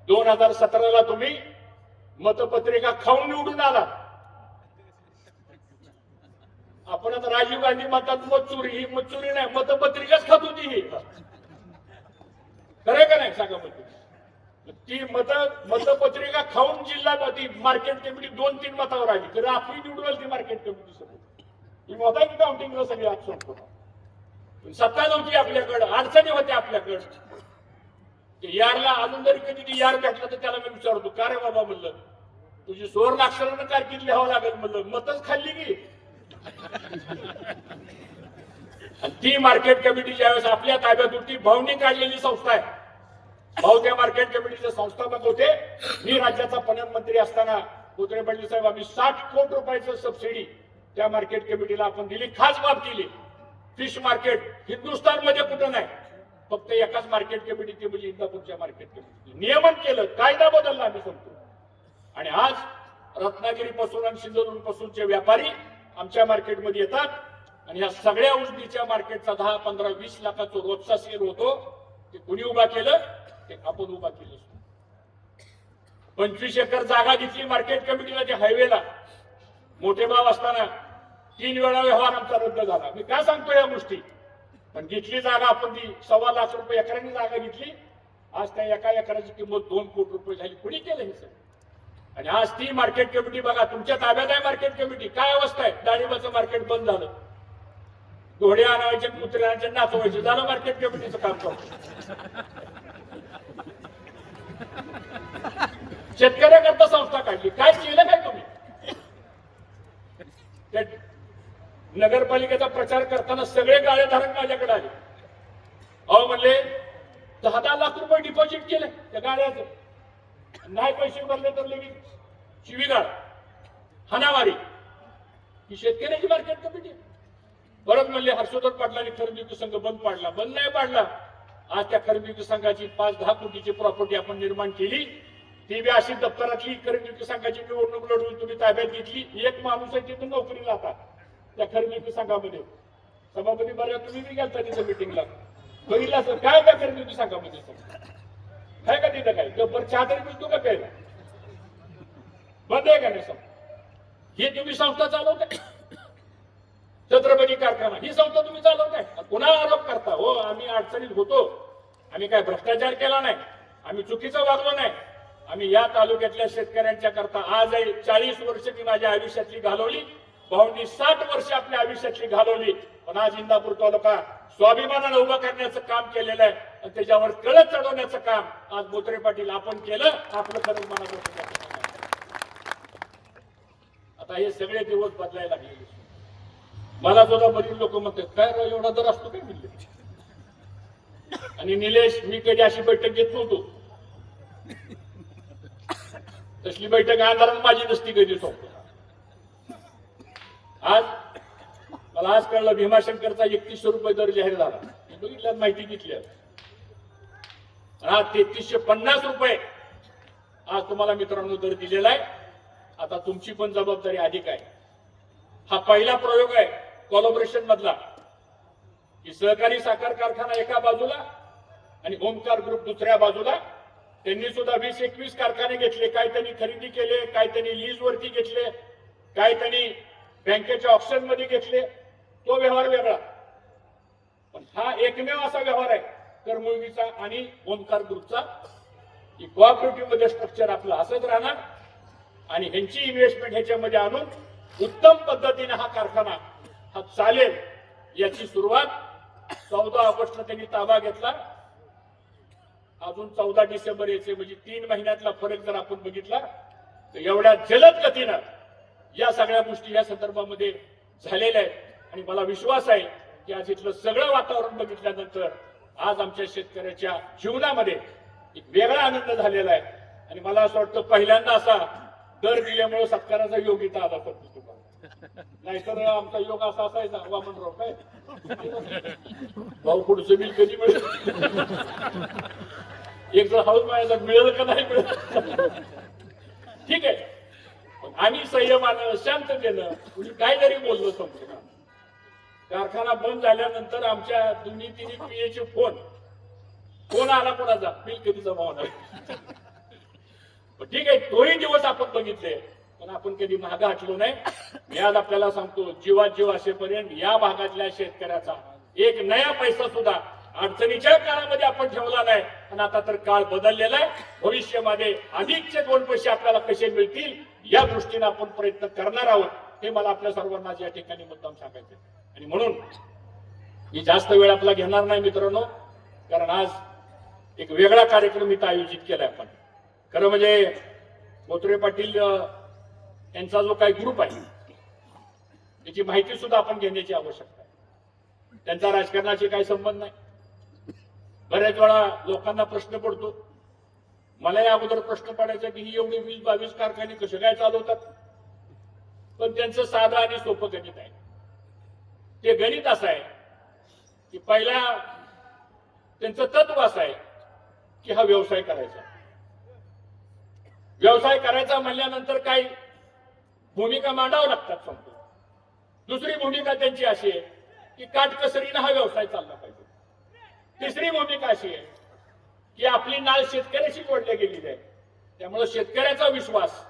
2017ला तुम्ही मतपत्रिका खाऊन निवडून आला. आपण आता राजीव गांधी म्हणतात मतचोरी. ही मतचोरी नाही, मतपत्रिकाच खात होती ही. खरं का नाही सांगा? ती मतपत्रिका खाऊन जिल्हा ती मार्केट कमिटी 2-3 मतावर आली. तर आपली निवडून आली ती मार्केट कमिटी समोर. ही होता की काउंटिंगला सगळी आज संपतो. सत्ता नव्हती आपल्याकडं, अडचणी होत्या आपल्याकडं. यारला अजून जरी कधी ती यार भेटला तर त्याला मी विचारतो, का रे बाबा म्हणलं, तुझी सुवर्ण अक्षरानं कारकीर्द लिहावं लागेल म्हणलं. मतच खाल्ली की. ती मार्केट कमिटी ज्यावेळेस आपल्या ताब्यात होती, भाऊनी काढलेली संस्था आहे. भाऊ त्या मार्केट कमिटीचे संस्थापक होते. मी राज्याचा पणन मंत्री असताना कोत्रे पाटील साहेब आम्ही 60 कोटी रुपयाचं सबसिडी त्या मार्केट कमिटीला आपण दिली. खास बाब केली. फिश मार्केट हिंदुस्थानमध्ये कुठं नाही, फक्त एकाच मार्केट कमिटी, ती म्हणजे इंदापूरच्या मार्केट कमिटी. नियमन केलं, कायदा बदलला आम्ही सांगतो. आणि आज रत्नागिरी पासून आणि सिंधुदुर्ग पासूनचे व्यापारी आमच्या मार्केटमध्ये येतात. आणि या सगळ्या उजनीच्या मार्केटचा 10, 15, 20 लाखाचा रोजचा सेल होतो. ते कुणी उभा केलं? ते आपण उभा केलं. 25 एकर जागा घेतली मार्केट कमिटीला. त्या हायवेला मोठे भाव असताना 3 वेळा व्यवहार आमचा रद्द झाला. मी काय सांगतो या गोष्टी? पण घेतली जागा आपण ती 1.25 लाख रुपये एकरांनी जागा घेतली. आज त्या एका एकराची किंमत 2 कोटी रुपये झाली. कुणी केलं हे सगळं? आणि आज ती मार्केट कमिटी बघा, तुमच्या ताब्यात आहे मार्केट कमिटी. काय अवस्था आहे? डाळिंबाचं मार्केट बंद झालं, घोडे आणायचे, कुत्रे आणायचे, नाचवायचे, झालं मार्केट कमिटीचं काम करतो. शेतकऱ्याकरता संस्था काढली. काय केलं काय तुम्ही? नगरपालिकेचा प्रचार करताना सगळे गाळेधारक माझ्याकडे आले. अहो म्हणले 10-10 लाख रुपये डिपॉझिट केले त्या गाड्याचं, नाही पैसे भरले तर लगेच शिवीगाळ, हाणामारी. ही शेतकऱ्याची मार्केट कमिटी. परत म्हणले हर्षवर्धन पाटलांनी खरेदी संघ बंद पाडला. बंद नाही पाडला. आज त्या खरेदी संघाची 5-10 कोटीची प्रॉपर्टी आपण निर्माण केली. ती बी अशी दप्तरातली खरेदी संघाची निवडणूक लढवून तुम्ही ताब्यात घेतली. एक माणूस आहे तिथून नोकरीला आता त्या खरेदी संघामध्ये. सभापती बऱ्याच तुम्ही बी गेलता तिथं मिटिंगला, बघितलं असं काय काय करत होती सांगा म्हणजे काय का तिथं काय बरं चहा तरी पितो का प्यायला बंद आहे का नाही समजा हे तुम्ही संस्था चालवताय छत्रपती कारखाना ही संस्था तुम्ही चालवताय कुणाला आरोप करता हो आम्ही अडचणीत होतो आम्ही काय भ्रष्टाचार केला नाही आम्ही चुकीचं वागलो नाही आम्ही या तालुक्यातल्या शेतकऱ्यांच्या करता आज 40 वर्ष मी माझ्या आयुष्यातली घालवली भाऊंनी 60 वर्ष आपल्या आयुष्यातली घालवली पण आज इंदापूर तालुका स्वाभिमानानं उभं करण्याचं काम केलेलं आहे आणि त्याच्यावर कळत चढवण्याचं काम आज बोत्रे पाटील आपण केलं आपलं खरं मनापासून आता हे सगळे दिवस बदलायला लागलेले मला सुद्धा बरीच लोक म्हणतात काय राव एवढा दर असतो काय म्हणले आणि निलेश मी कधी अशी बैठक घेत नव्हतो तसली बैठक अंधारात माझी नसती कधी सोडतो आज मला आज कळलं भीमाशंकरचा 3100 रुपये दर जाहीर झाला बघितल्यात माहिती घेतली आज 3350 रुपये आज तुम्हाला मित्रांनो दर दिलेला आहे आता तुमची पण जबाबदारी अधिक आहे हा पहिला प्रयोग आहे कोलॅबोरेशन मधला की सहकारी साखर कारखाना एका बाजूला आणि ओमकार ग्रुप दुसऱ्या बाजूला त्यांनी सुद्धा 20-21 कारखाने घेतले काही त्यांनी खरेदी केले काही त्यांनी लीज वरती घेतले काही त्यांनी बँकेच्या ऑप्शन मध्ये घेतले तो व्यवहार वेगळा पण हा एकमेव असा व्यवहार आहे करमुळगीचा आणि ओमकार ग्रुपचा की कोऑपरेटिव्ह मध्ये स्ट्रक्चर आपलं असंच राहणार आणि ह्यांची इन्व्हेस्टमेंट ह्याच्यामध्ये आणून उत्तम पद्धतीने हा कारखाना हा चालेल याची सुरुवात 14 ऑगस्टला त्यांनी ताबा घेतला अजून 14 डिसेंबर याचे म्हणजे 3 महिन्यातला फरक जर आपण बघितला तर एवढ्या जलद गतीनं या सगळ्या गोष्टी या संदर्भामध्ये झालेल्या आहेत आणि मला विश्वास आहे की आज इथलं सगळं वातावरण बघितल्यानंतर आज आमच्या शेतकऱ्याच्या जीवनामध्ये एक वेगळा आनंद झालेला आहे आणि मला असं वाटतं पहिल्यांदा असा दर दिल्यामुळे सत्काराचा योग इथं आला पडतो तुम्हाला नाहीतर आमचा योग असा असायचा वामनराव काय भाऊ पुढचं बिल कधी मिळेल एक जर हाऊस माझ्या मिळेल का नाही मिळेल ठीक आहे पण आम्ही संयमानं शांततेनं कुणी काय जरी बोललो समजू कारखाना बंद झाल्यानंतर आमच्या दोन्ही तिन्ही पिढीचे फोन आला कोणाचा बिल कधी जमा होणार ठीक आहे तोही दिवस आपण बघितले पण आपण कधी मागं हटलो नाही मी आज आपल्याला सांगतो जीवात जीव असेपर्यंत या भागातल्या शेतकऱ्याचा एक नया पैसा सुद्धा अडचणीच्या काळामध्ये आपण ठेवला नाही आणि आता तर काळ बदललेला आहे भविष्यामध्ये अधिकचे 2 पैसे आपल्याला कसे मिळतील या दृष्टीने आपण प्रयत्न करणार आहोत हे मला आपल्या सर्वांना या ठिकाणी मुद्दाम सांगायचे आणि म्हणून मी जास्त वेळ आपला घेणार नाही मित्रांनो कारण आज एक वेगळा कार्यक्रम इथं आयोजित केलाय आपण खरं म्हणजे बोत्रे पाटील यांचा जो काही ग्रुप आहे त्याची माहिती सुद्धा आपण घेण्याची आवश्यकता आहे त्यांचा राजकारणाशी काही संबंध नाही बऱ्याच वेळा लोकांना प्रश्न पडतो मला या अगोदर प्रश्न पडायचा की ही एवढी 20-22 कारखाने कसे काय चालवतात पण त्यांचं साधं आणि सोपं गणित आहे ते गणित असं आहे की पहिला त्यांचं तत्व असं आहे की हा व्यवसाय करायचा म्हणल्यानंतर काही भूमिका मांडावं लागतात समजून दुसरी भूमिका त्यांची अशी आहे की काटकसरीनं हा व्यवसाय चालला पाहिजे तिसरी भूमिका अशी आहे की आपली नाळ शेतकऱ्याशी जोडल्या गेलेली आहे त्यामुळे शेतकऱ्याचा विश्वास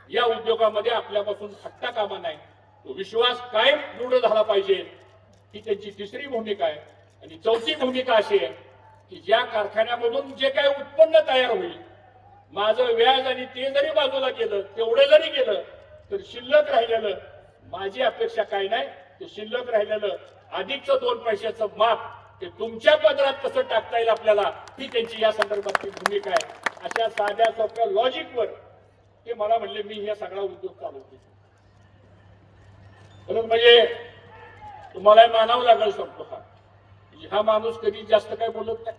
या उद्योगामध्ये आपल्यापासून हटता कामा नाही तो विश्वास कायम दृढ झाला पाहिजे ही त्यांची तिसरी भूमिका आहे आणि चौथी भूमिका अशी आहे की ज्या कारखान्यामधून जे काही उत्पन्न तयार होईल माझं व्याज आणि ते जरी बाजूला गेलं तेवढं जरी गेलं तर शिल्लक राहिलेलं माझी अपेक्षा काय नाही ते शिल्लक राहिलेलं अधिकचं 2 पैशाचं माप ते तुमच्या पदरात कसं टाकता येईल आपल्याला ही त्यांची या संदर्भातली भूमिका आहे अशा साध्या सोप्या लॉजिकवर ते मला म्हणले मी हा सगळा उद्योग चालवतो म्हणून म्हणजे तुम्हाला मानावं लागेल शकतो हा माणूस कधी जास्त काय बोलत नाही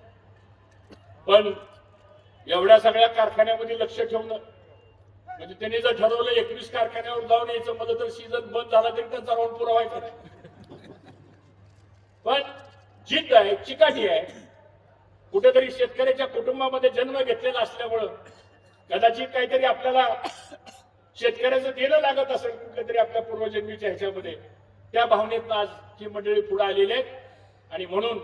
पण एवढ्या सगळ्या कारखान्यामध्ये लक्ष ठेवणं म्हणजे त्यांनी जर ठरवलं 21 कारखान्यावर जाऊन यायचं मला तर सीझन बंद झाला तरी त्यांचा राऊंड पुरा व्हायचा नाही पण जिद्द आहे चिकाटी आहे कुठेतरी शेतकऱ्याच्या कुटुंबामध्ये जन्म घेतलेला असल्यामुळं कदाचित काहीतरी आपल्याला शेतकऱ्याचं देणं लागत असेल कुठल्या तरी आपल्या पूर्वजन्मीच्या ह्याच्यामध्ये त्या भावनेतनं आज ही मंडळी पुढे आलेली आहेत आणि म्हणून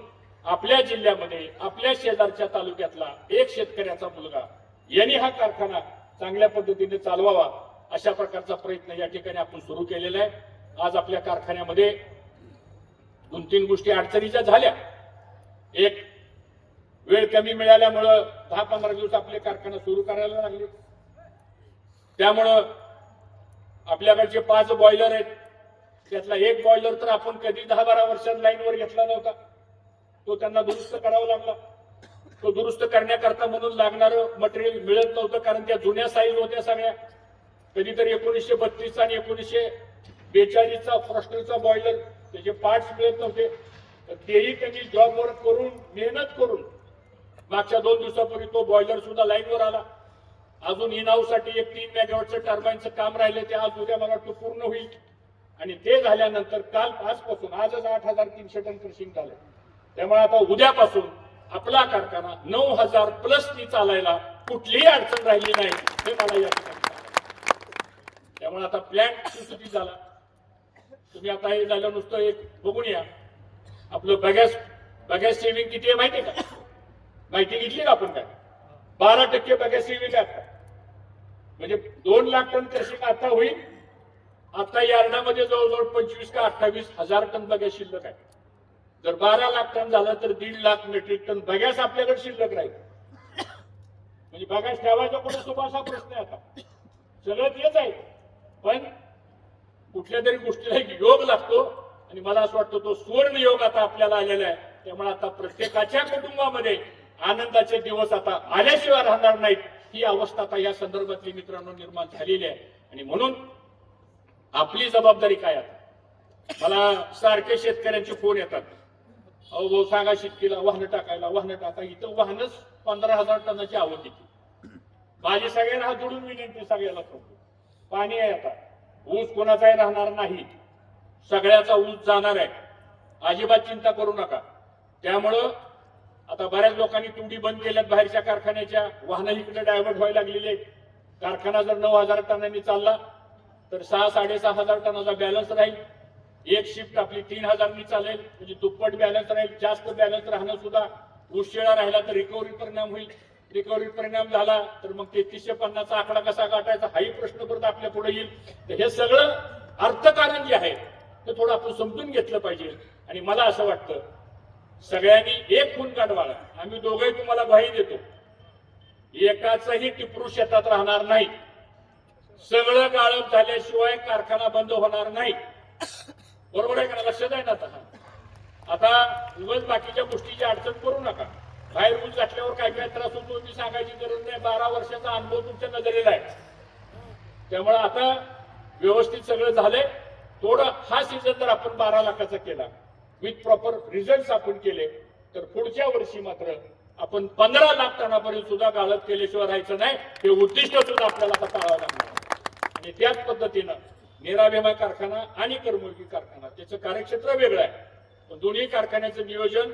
आपल्या जिल्ह्यामध्ये आपल्या शेजारच्या तालुक्यातला एक शेतकऱ्याचा मुलगा यांनी हा कारखाना चांगल्या पद्धतीने चालवावा अशा प्रकारचा प्रयत्न या ठिकाणी आपण सुरू केलेला आहे। आज आपल्या कारखान्यामध्ये 2-3 गोष्टी अडचणीच्या झाल्या। एक, वेळ कमी मिळाल्यामुळं 10-15 दिवस आपले कारखाना सुरू करायला लागले। त्यामुळं आपल्याकडचे 5 बॉयलर आहेत, त्यातला एक बॉयलर तर आपण कधी 10-12 वर्षात लाईनवर घेतला नव्हता, तो त्यांना दुरुस्त करावा लागला। तो दुरुस्त करण्याकरता म्हणून लागणारं मटेरियल मिळत नव्हतं, कारण त्या जुन्या साईज होत्या सगळ्या। कधीतरी 1932 आणि 1942चा फ्रॉस्टरचा बॉयलर, त्याचे पार्ट्स मिळत नव्हते। तर तेही त्यांनी जॉब वर्क करून मेहनत करून मागच्या 2 दिवसापूर्वी तो बॉयलर सुद्धा लाईनवर आला। अजून इन हाऊससाठी एक 3 मेगावॉटचं टर्बाईनचं काम राहिले, ते आज उद्या मला वाटतं पूर्ण होईल। आणि ते झाल्यानंतर काल आजपासून आजच 8300 टन क्रशिंग झालं। त्यामुळे आता उद्यापासून आपला कारखाना 9000 प्लस नी चालायला कुठलीही अडचण राहिली नाही, हे मला या ठिकाणी सांगायचं। त्यामुळे आता प्लॅन्ट सुसूती झाला। तुम्ही आता हे झालं नुसतं एक बघून या, आपलं बगॅस सेव्हिंग किती आहे माहिती आहे का? माहिती घेतली का आपण? काय 12% बगॅस सेव्हिंग आहे। म्हणजे 2 लाख टन क्रशिंग आता होईल। आता यार्डामध्ये जवळजवळ 25 का 28 हजार टन बगॅस शिल्लक आहे। जर 12 लाख टन झालं तर 1.5 लाख मेट्रिक टन बगॅस आपल्याकडे शिल्लक राहील। म्हणजे बगॅस ठेवायचा कोणी सुभाषा प्रश्न आहे। आता सगळं तेच आहे, पण कुठल्या तरी गोष्टीला एक योग लागतो आणि मला असं वाटतं तो सुवर्ण योग आता आपल्याला आलेला आहे। त्यामुळे आता प्रत्येकाच्या कुटुंबामध्ये आनंदाचे दिवस आता आल्याशिवाय राहणार नाहीत, ही अवस्था आता या संदर्भातली मित्रांनो निर्माण झालेली आहे। आणि म्हणून आपली जबाबदारी काय आहे? मला सारखे शेतकऱ्यांचे फोन येतात, अहो भाऊ सांगा शेतकीला वाहनं टाका। इथं वाहनच 15,000 टनाची आवक येते। माझी सगळ्यांना हात जोडून विनंती, सगळ्याला पाणी आहे, आता ऊस कोणाचाही राहणार नाही, सगळ्याचा ऊस जाणार आहे, अजिबात चिंता करू नका। त्यामुळं आता बऱ्याच लोकांनी तुडी बंद केल्यात बाहेरच्या कारखान्याच्या, वाहनं इकडे डायव्हर्ट व्हायला लागलेली आहेत। कारखाना जर 9000 टनांनी चालला तर 6-6.5 टनाचा बॅलन्स राहील। एक शिफ्ट आपली 3000 नी चालेल, म्हणजे दुप्पट बॅलन्स राहील। जास्त बॅलन्स राहणं सुद्धा उशिरा राहिला तर रिकव्हरी परिणाम होईल। रिकव्हरी परिणाम झाला तर मग 3350चा आकडा कसा गाठायचा हाही प्रश्न परत आपल्या पुढे येईल। तर हे सगळं अर्थकारण जे आहे ते थोडं आपण समजून घेतलं पाहिजे। आणि मला असं वाटतं सगळ्यांनी एक खून काढवाला, आम्ही दोघंही तुम्हाला ग्वाही देतो, एकाचंही टिपरू शेतात राहणार नाही। सगळं गाळप झाल्याशिवाय कारखाना बंद होणार नाही, बरोबर आहे का? लक्षात आहे ना? आता उगाच बाकीच्या गोष्टीची अडचण करू नका। बाहेर ऊस घातल्यावर काय काय त्रास होतो मी सांगायची गरज नाही, 12 वर्षाचा अनुभव तुमच्या नजरेला आहे। त्यामुळे आता व्यवस्थित सगळं झालंय। थोडं हा सीझन जर आपण 12 लाखाचा केला विथ प्रॉपर रिझल्ट आपण केले तर पुढच्या वर्षी मात्र आपण 15 लाख टनापर्यंत सुद्धा गाळप केल्याशिवाय राहायचं नाही, हे उद्दिष्ट सुद्धा आपल्याला आता पाळावं लागणार। आणि त्याच पद्धतीनं निराभीमा कारखाना आणि करमुलगी कारखाना त्याचं कार्यक्षेत्र वेगळं आहे, पण दोन्ही कारखान्याचं नियोजन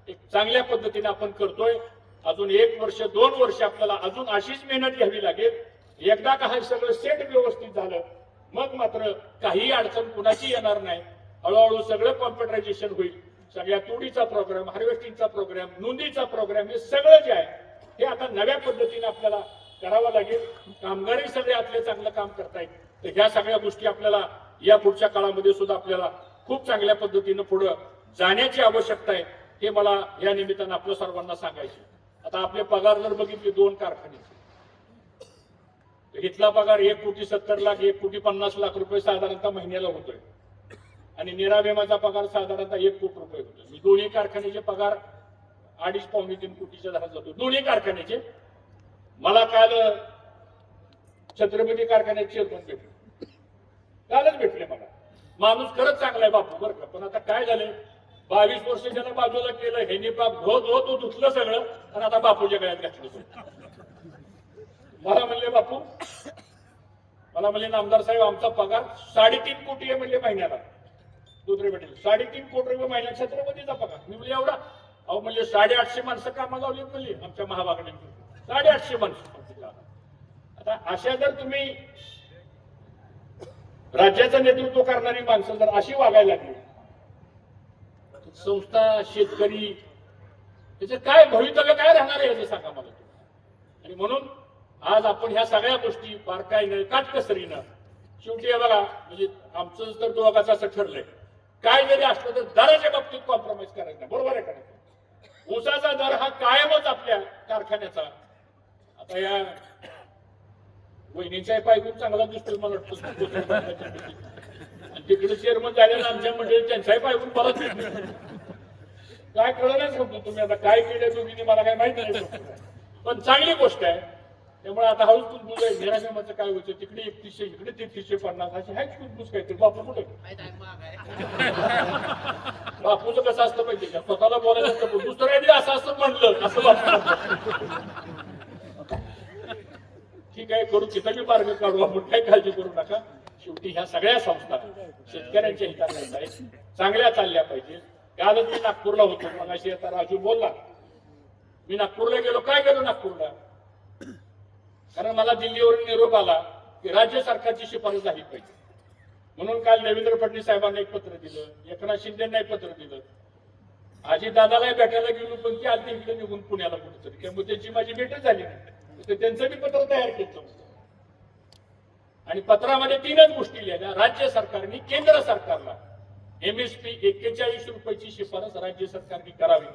एक चांगल्या पद्धतीने आपण करतोय। अजून 1 वर्ष 2 वर्ष आपल्याला अजून अशीच मेहनत घ्यावी लागेल। एकदा का हे सगळं सेट व्यवस्थित झालं मग मात्र काही अडचण कुणाची येणार नाही। हळूहळू सगळं कॉम्प्युटरायझेशन होईल। सगळ्या तोडीचा प्रोग्राम, हार्वेस्टिंगचा प्रोग्राम, नोंदीचा प्रोग्राम, हे सगळं जे आहे हे आता नव्या पद्धतीने आपल्याला करावं लागेल। कामगारही सगळे आपले चांगलं काम करतायत, तर ह्या सगळ्या गोष्टी आपल्याला या पुढच्या काळामध्ये सुद्धा आपल्याला खूप चांगल्या पद्धतीनं पुढे जाण्याची आवश्यकता आहे, हे मला या निमित्तानं आपल्या सर्वांना सांगायचे। आता आपले पगार जर बघितले 2 कारखान्याचे, इथला पगार 1,70 लाख 1,50 लाख रुपये साधारणतः महिन्याला होतोय आणि निराभीमाचा पगार साधारणतः 1 कोटी रुपये होतोय। दोन्ही कारखान्याचे पगार 2.5-3 कोटीच्या दरात जातो दोन्ही कारखान्याचे। मला काल छत्रपती कारखान्याचे चेअरमन भेटले, कालच भेटले मला। माणूस खरंच चांगला आहे बापू बरं का, पण आता काय झालंय 22 वर्ष ज्याला बाजूला केलं ह्यांनी बाप धो धुतलं सगळं आणि आता बापूच्या गळ्यात घातलं। मला म्हणले बापू, मला म्हणले नामदार साहेब आमचा पगार 3.5 कोटी आहे म्हणले महिन्याला। दुसरे भेटेल 3.5 कोटी रुपये महिन्यात छत्रपतीचा पगार। मी म्हणले एवढा? अहो म्हणले 850 माणसं कामाला लावली म्हणले आमच्या महाभागाने, 850 माणसं। आता अशा जर तुम्ही राज्याचं नेतृत्व करणारी माणसं जर अशी वागायला लागली, संस्था, शेतकरी, त्याचं काय भवितव्य काय राहणार आहे याचं सांगा मला तुम्ही. आणि म्हणून आज आपण ह्या सगळ्या गोष्टी बारकाईनं, काटकसरीनं, शेवटी हे बघा, म्हणजे आमचं तर दोघाचं असं ठरलंय, काय जरी असलं तर दराच्या बाबतीत कॉम्प्रोमाइज करायचं नाही. बरोबर आहे का नाही? ऊसाचा दर हा कायमच आपल्या कारखान्याचा. आता या वहिनीचाही पायगुण चांगला दिसतो मला वाटतं, आणि तिकडे चेअरमन झालेला आमच्या मंडळी त्यांचाही पायगुण परत काय कळलं समजू तुम्ही आता काय केलं तुम्ही मला काय माहित नाही, पण चांगली गोष्ट आहे. त्यामुळे आता हळूच कुलबुज आहे. निरागमाचं काय होतं, तिकडे 3100, इकडे 3350 अशी हाच कुलबुज काहीतरी. बापू कुठे बापूचं कसं असतं पाहिजे का, स्वतःला बोलायचं असतं, दुसऱ्या असं असं म्हणलं असं बापू. ठीक आहे, करू तिथं मी मार्ग काढू आपण, काय काळजी करू नका. शेवटी ह्या सगळ्या संस्था शेतकऱ्यांच्या हिताच्या आहेत, चांगल्या चालल्या पाहिजे. कालच मी नागपूरला होतो, मग अशी आता राजू बोलला, मी नागपूरला गेलो. काय गेलो नागपूरला? कारण मला दिल्लीवरून निरोप आला की राज्य सरकारची शिफारस झाली पाहिजे. म्हणून काल देवेंद्र फडणवीस साहेबांना एक पत्र दिलं, एकनाथ शिंदेना एक पत्र दिलं, अजितदादालाही भेटायला गेलो, पण ती आधी इकडे निघून पुण्याला कुठेतरी, त्यामुळे त्यांची माझी भेटच झाली नाही. त्यांचं मी पत्र तयार केलं आणि पत्रामध्ये 3च गोष्टी लिहिल्या. राज्य सरकारने केंद्र सरकारला MSP 41 रुपयाची शिफारस राज्य सरकारने करावी,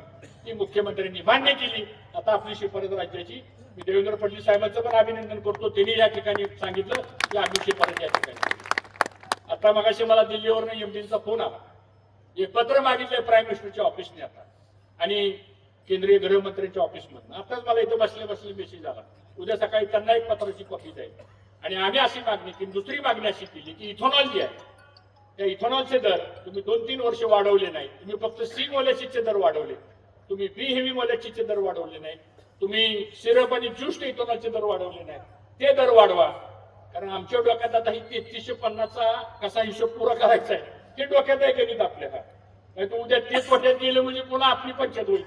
ती मुख्यमंत्र्यांनी मान्य केली. आता आपली शिफारस राज्याची, मी देवेंद्र फडणवीस साहेबांचं पण अभिनंदन करतो, त्यांनी या ठिकाणी सांगितलं की आम्ही शिफारस या ठिकाणी. आता मगाशी मला दिल्लीवरून MDचा फोन आला, एक पत्र मागितलंय प्राईम मिनिस्टरच्या ऑफिसने आता आणि केंद्रीय गृहमंत्र्यांच्या ऑफिसमधून. आताच मला इथं बसले बसले मेसेज आला, उद्या सकाळी त्यांना एक पत्राची कॉपी जाईल. आणि आम्ही अशी मागणी केली, दुसरी मागणी अशी केली की इथेनॉल जे आहे त्या इथेनॉलचे दर तुम्ही 2-3 वर्ष वाढवले नाही. तुम्ही फक्त सी मोलॅसिसचे दर वाढवले, तुम्ही बी हेवी मोलॅसिसचे दर वाढवले नाही, तुम्ही सिरप आणि ज्यूस इथेनॉलचे दर वाढवले नाही, ते दर वाढवा. कारण आमच्या डोक्यात आता ही 3350चा कसा हिशोब पुरा करायचा आहे ते डोक्यात आहे गणित आपल्याला. नाही तर उद्या 30 कोट्यात गेलं म्हणजे पुन्हा आपली पंचायत होईल.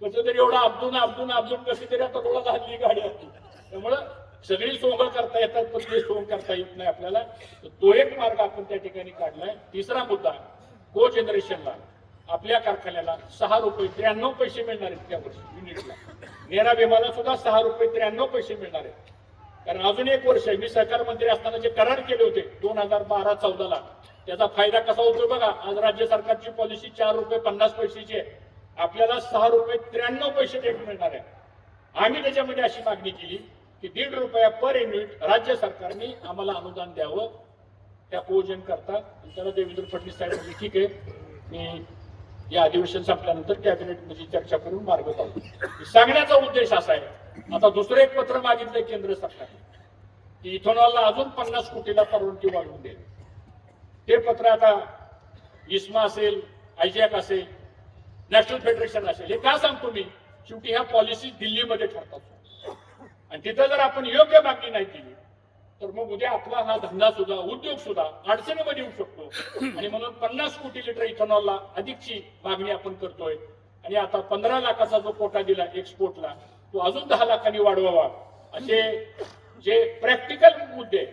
कसं तरी एवढा अब्दून कशी तरी आता थोडा हल्ली गाडी असते. त्यामुळं सगळी सोंग करता येतात, पण ते सोंग करता येत नाही आपल्याला. तो एक मार्ग आपण त्या ठिकाणी काढलाय. तिसरा मुद्दा, को जनरेशनला आपल्या कारखान्याला 6 रुपये 93 पैसे मिळणार आहेत त्या वर्षी युनिटला. नेरा भीमाला सुद्धा 6 रुपये 93 पैसे मिळणार आहेत. कारण अजून एक वर्ष आहे, मी सहकार मंत्री असताना जे करार केले होते 2012-14ला, त्याचा फायदा कसा होतो बघा. आज राज्य सरकारची पॉलिसी 4 रुपये 50 पैशाची आहे, आपल्याला 6 रुपये 93 पैसे रेट मिळणार आहे. आम्ही त्याच्यामध्ये अशी मागणी केली की 1.5 रुपया पर युनिट राज्य सरकारने आम्हाला अनुदान द्यावं त्या कोजन करता. त्याला देवेंद्र फडणवीस साहेब म्हणजे ठीक आहे, मी या अधिवेशन संपल्यानंतर कॅबिनेटमध्ये चर्चा करून मार्ग काढू. सांगण्याचा उद्देश असा आहे, आता दुसरं एक पत्र मागितलंय केंद्र सरकारने की इथेनॉलला अजून 50 कोटीला परवानगी वाढवून दे. ते पत्र आता इस्मा असेल, आयजॅक असेल, नॅशनल फेडरेशन असेल, हे का सांगतो मी, शेवटी ह्या पॉलिसी दिल्लीमध्ये ठरतात आणि तिथं जर आपण योग्य मागणी नाही केली तर मग उद्या आपला हा धंदा सुद्धा, उद्योग सुद्धा अडचणीमध्ये येऊ शकतो. आणि म्हणून 50 कोटी लिटर इथेनॉलला अधिकची मागणी आपण करतोय. आणि आता 15 लाखाचा जो कोटा दिला एक्सपोर्टला, तो अजून 10 लाखांनी वाढवावा. असे जे प्रॅक्टिकल मुद्दे,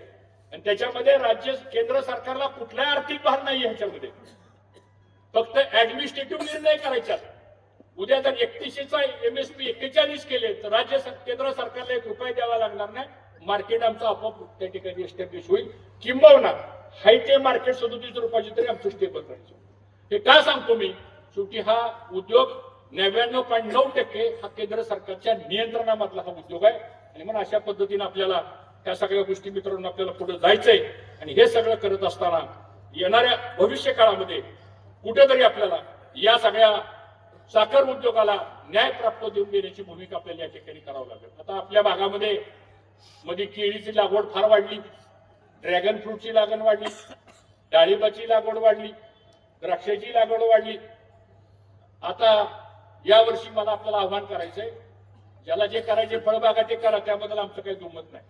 आणि त्याच्यामध्ये राज्य केंद्र सरकारला कुठलाही आर्थिक भार नाही ह्याच्यामध्ये, फक्त ऍडमिनिस्ट्रेटिव्ह निर्णय करायचा. उद्या जर 3100चा MSP 41 केले तर केंद्र सरकारला 1 रुपया द्यावा लागणार नाही. मार्केट आमचं आपोआप त्या ठिकाणी एस्टॅब्लिश होईल. किंबहुना हाय ते मार्केट 37 रुपयाची तरी आमचं स्टेबल राहायचं. हे का सांगतो मी, शेवटी हा उद्योग 99.9% हा केंद्र सरकारच्या नियंत्रणामधला हा उद्योग आहे. आणि म्हणून अशा पद्धतीने आपल्याला त्या सगळ्या गोष्टी मित्रांनो आपल्याला पुढे जायचंय. आणि हे सगळं करत असताना येणाऱ्या भविष्य काळामध्ये कुठेतरी आपल्याला या सगळ्या साखर उद्योगाला न्याय प्राप्त देऊन देण्याची भूमिका आपल्याला या ठिकाणी करावं लागेल. आता आपल्या भागामध्ये मध्ये केळीची लागवड फार वाढली, ड्रॅगन फ्रूटची लागवड वाढली, डाळिंबाची लागवड वाढली, द्राक्षाची लागवड वाढली. आता या वर्षी मला आपल्याला आव्हान करायचंय, ज्याला जे करायचे फळबागा ते करा, त्याबद्दल आमचं काही दुमत नाही.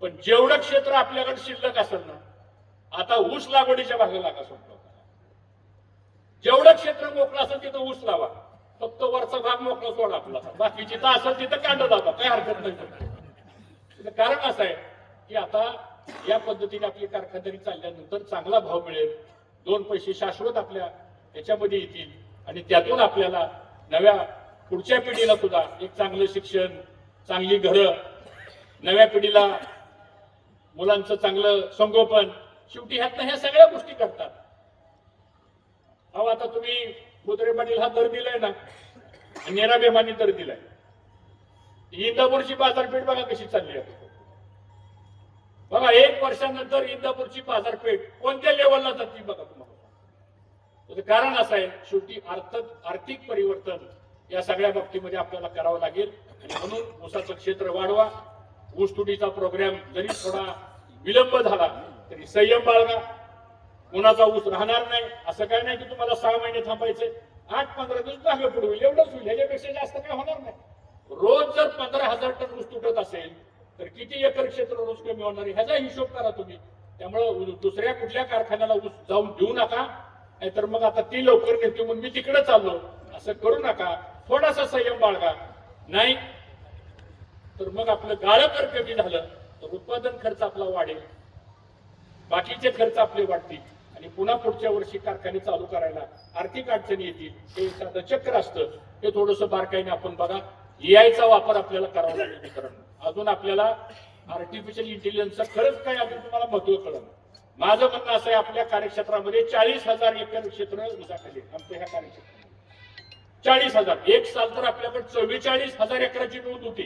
पण जेवढं क्षेत्र आपल्याकडे शिल्लक असेल ना, आता ऊस लागवडीच्या भागाला का सोडतो. जेवढं क्षेत्र मोकळं असेल तिथं ऊस लावा, फक्त वरचा भाग मोकळा सोडा आपला. बाकी जिथं असेल तिथं कांदा दाबा, काही हरकत नाही. कारण असं आहे की आता या पद्धतीने आपली कारखानदारी चालल्यानंतर चांगला भाव मिळेल, 2 पैसे शाश्वत आपल्या याच्यामध्ये येतील आणि त्यातून आपल्याला नव्या पुढच्या पिढीला सुद्धा एक चांगलं शिक्षण, चांगली घरं, नव्या पिढीला मुलांचं चांगलं संगोपन, शेवटी ह्यातनं ह्या सगळ्या गोष्टी करतात. अहो आता तुम्ही बोत्रे पाटील हा दर दिलाय ना, निराभिमानी दर दिलाय. इंदापूरची बाजारपेठ बघा कशी चालली आहे. बघा 1 वर्षानंतर इंदापूरची बाजारपेठ कोणत्या लेवलला जाते बघा तुम्हाला. त्याचं कारण असं आहे, शेवटी आर्थिक परिवर्तन या सगळ्या बाबतीमध्ये आपल्याला करावं लागेल आणि म्हणून ऊसाचं क्षेत्र वाढवा. ऊसतोडीचा प्रोग्राम जरी थोडा विलंब झाला तरी संयम बाळगा. कुणाचा ऊस राहणार नाही असं काय नाही की तुम्हाला 6 महिने थांबायचे, 8-15 दिवस मागे पुढे होईल, एवढंच होईल. याच्यापेक्षा जास्त काय होणार नाही. रोज जर 15,000 टन ऊस तुटत असेल तर किती एकर क्षेत्र रोज कमी होणार आहे ह्याचा हिशोब करा तुम्ही. त्यामुळे दुसऱ्या कुठल्या कारखान्याला ऊस जाऊन देऊ नका, नाहीतर मग आता ती लवकर नेते म्हणून मी तिकडे चाललो असं करू नका. थोडासा संयम बाळगा, नाही तर मग आपलं गाळं जर कमी झालं तर उत्पादन खर्च आपला वाढेल, बाकीचे खर्च आपले वाढतील आणि पुन्हा पुढच्या वर्षी कारखाने चालू करायला आर्थिक अडचणी येतील. हे एखादं चक्र असतं, हे थोडंसं बारकाईने आपण बघा. एआयचा वापर आपल्याला करावा लागेल मित्रांनो. अजून आपल्याला आर्टिफिशियल इंटेलिजन्सचं खरंच काय अजून तुम्हाला महत्व कळलं. माझं म्हणणं असं आहे, आपल्या कार्यक्षेत्रामध्ये 40,000 एकर क्षेत्र ऊसाखाली आमच्या ह्या कार्यक्षेत्रामध्ये 40,000. एक साल तर आपल्याकडे 44,000 एकराची नोंद होती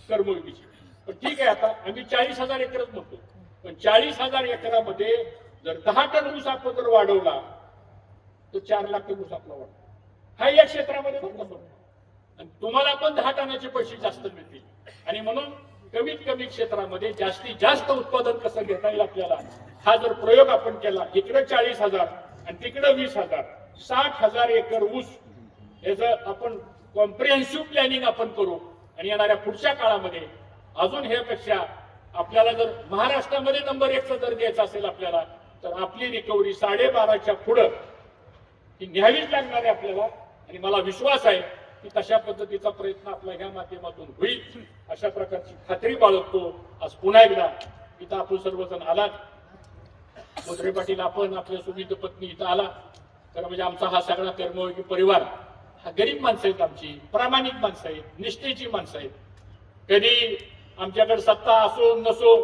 कर्मयोगीची. पण ठीक आहे, आता आम्ही 40,000 एकरच म्हणतो. पण 40,000 एकरामध्ये जर 10 टन ऊस आपण जर वाढवला तर 4 लाख टन ऊस आपला वाढतो. हा या क्षेत्रामध्ये म्हणतो. आणि तुम्हाला पण 10 टनाचे पैसे जास्त मिळतील. आणि म्हणून कमीत कमी क्षेत्रामध्ये जास्तीत जास्त उत्पादन कसं घेता येईल आपल्याला, हा जर प्रयोग आपण केला, इकडे 40,000 आणि तिकडे 20,000, 60,000 एकर ऊस याचं आपण कॉम्प्रिहेन्सिव्ह प्लॅनिंग आपण करू. आणि येणाऱ्या पुढच्या काळामध्ये अजून ह्यापेक्षा आपल्याला जर महाराष्ट्रामध्ये नंबर 1चा दर द्यायचा असेल आपल्याला, तर आपली रिकव्हरी 12.5च्या पुढं ही न्यावीच लागणार आहे आपल्याला. आणि मला विश्वास आहे की तशा पद्धतीचा प्रयत्न आपला ह्या माध्यमातून होईल, अशा प्रकारची खात्री बाळगतो. आज पुन्हा एकदा इथं आपण सर्वजण आलात, बोत्रे पाटील आपण, आपल्या सुविध पत्नी इथं आला, तर म्हणजे आमचा हा सगळा कर्मयोगी परिवार हा गरीब माणसं आहेत, आमची प्रामाणिक माणसं आहेत, निष्ठेची माणसं आहेत. कधी आमच्याकडे सत्ता असो नसो,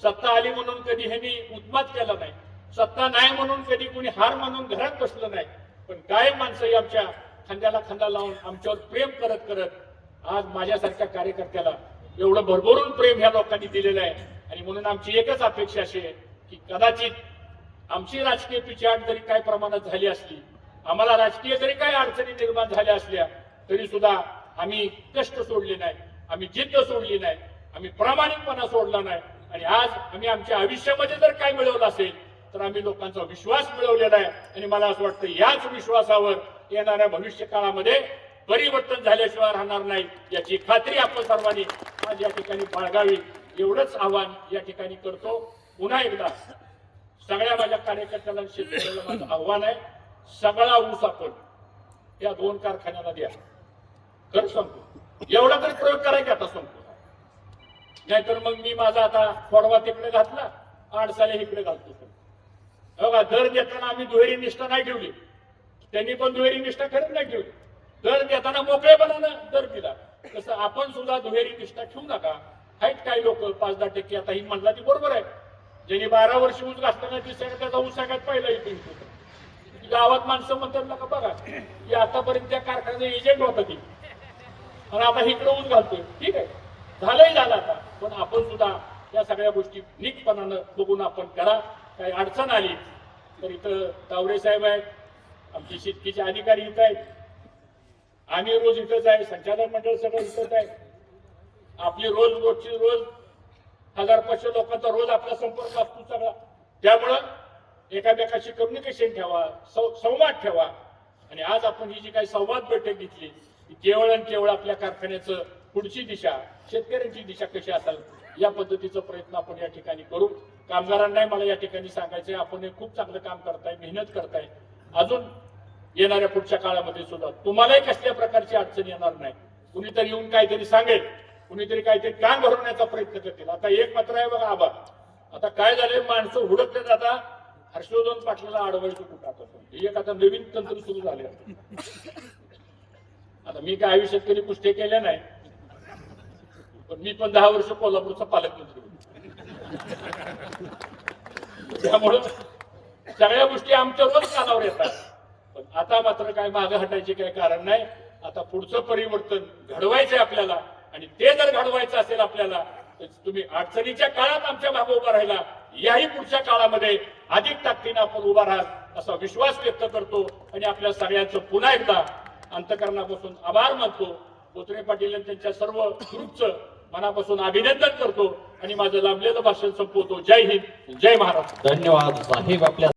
सत्ता आली म्हणून कधी ह्यांनी उत्मात केला नाही, सत्ता नाही म्हणून कधी कुणी हार मानून घरात बसलं नाही. पण काय माणसं आमच्या खांद्याला खांदा लावून आमच्यावर प्रेम करत करत आज माझ्यासारख्या कार्यकर्त्याला एवढं भरभरून प्रेम ह्या लोकांनी दिलेलं आहे. आणि म्हणून आमची एकच अपेक्षा अशी आहे की कदाचित आमची राजकीय पिछाड जरी काय प्रमाणात झाली असली, आम्हाला राजकीय जरी काही अडचणी निर्माण झाल्या असल्या, तरी सुद्धा आम्ही कष्ट सोडले नाही, आम्ही जिद्द सोडली नाही, आम्ही प्रामाणिकपणा सोडला नाही. आणि आज आम्ही आमच्या आयुष्यामध्ये जर काय मिळवलं असेल तर आम्ही लोकांचा विश्वास मिळवलेला आहे. आणि मला असं वाटतं याच विश्वासावर येणाऱ्या भविष्य काळामध्ये परिवर्तन झाल्याशिवाय राहणार नाही, याची खात्री आपण सर्वांनी आज या ठिकाणी बाळगावी, एवढंच आव्हान या ठिकाणी करतो. पुन्हा एकदा सगळ्या माझ्या कार्यकर्त्यांना शेतकऱ्याला माझं आव्हान आहे, सगळा ऊस आपण या 2 कारखान्याला द्या. खरं सांगतो, एवढा तरी प्रयोग करायचा आता सांगतो. नाहीतर मग मी माझा आता फोडवा तिकडे घातला, आडसाले इकडे घालतो. बघा, दर देताना आम्ही दुहेरी निष्ठा नाही ठेवली, त्यांनी पण दुहेरी निष्ठा खरंच नाही ठेवली. दर देताना मोकळेपणानं दर दिला, तसं आपण सुद्धा दुहेरी निष्ठा ठेवू नका. आहेत काही लोक 5-10% आता ही म्हणला ती बरोबर आहे, ज्यांनी 12 वर्ष ऊस घातला ती त्याचा ऊस सगळ्यात पहिला येतो. गावात माणसं म्हणतात ना का बघा की आतापर्यंत त्या कारखान्याचा एजंट होता ती, आणि आता इकडे ऊस घालतोय. ठीक आहे, झालंही झालं आता, पण आपण सुद्धा या सगळ्या गोष्टी नीटपणानं बघून आपण करा. काही अडचण आली तर इथं तावरे साहेब आहेत, आमचे शेतकीचे अधिकारी इथं आहेत, आम्ही रोज इथंच आहे, संचालक मंडळ सगळं इथंच आहे. आपली रोजची 1000-500 लोकांचा रोज आपला संपर्क असतो सगळा. त्यामुळं एकामेकाशी कम्युनिकेशन ठेवा, संवाद ठेवा. आणि आज आपण ही जी काही संवाद बैठक घेतली, केवळ आणि केवळ आपल्या कारखान्याचं पुढची दिशा, शेतकऱ्यांची दिशा कशी असेल या पद्धतीचा प्रयत्न आपण या ठिकाणी करू. कामगारांनाही मला या ठिकाणी सांगायचंय, आपण हे खूप चांगलं काम करताय, मेहनत करताय. अजून येणाऱ्या पुढच्या काळामध्ये सुद्धा तुम्हालाही कसल्या प्रकारची अडचण येणार नाही. कुणीतरी येऊन काहीतरी सांगेल, कुणीतरी काहीतरी कान भरवण्याचा प्रयत्न करतील. आता एक पत्र आहे बघा, आबा आता काय झालंय, माणसं हुडकतात आता हर्षवर्धन पाटलाला अडवायचं कुठं आता. हे एक आता नवीन तंत्र सुरू झाले. आता मी काय आयुष्यात कधी कुस्त्या केल्या नाही, पण मी पण 10 वर्ष कोल्हापूरचा पालकमंत्री होतो. त्यामुळं सगळ्या गोष्टी आमच्यावरच कानावर येतात. पण आता मात्र काय मागे हटायचे काही कारण नाही. आता पुढचं परिवर्तन घडवायचंय आपल्याला, आणि ते जर घडवायचं असेल आपल्याला तर तुम्ही अडचणीच्या काळात आमच्या मागे उभा राहिला, याही पुढच्या काळामध्ये अधिक ताकदीने आपण उभा राहाल असा विश्वास व्यक्त करतो. आणि आपल्या सगळ्यांचं पुन्हा एकदा अंतकरणापासून आभार मानतो. कोथरे पाटील आणि त्यांच्या सर्व ग्रुपचं मनापासून अभिनंदन करतो आणि माझं लांबलेलं भाषण संपवतो. जय हिंद, जय महाराष्ट्र. धन्यवाद साहेब. आपल्या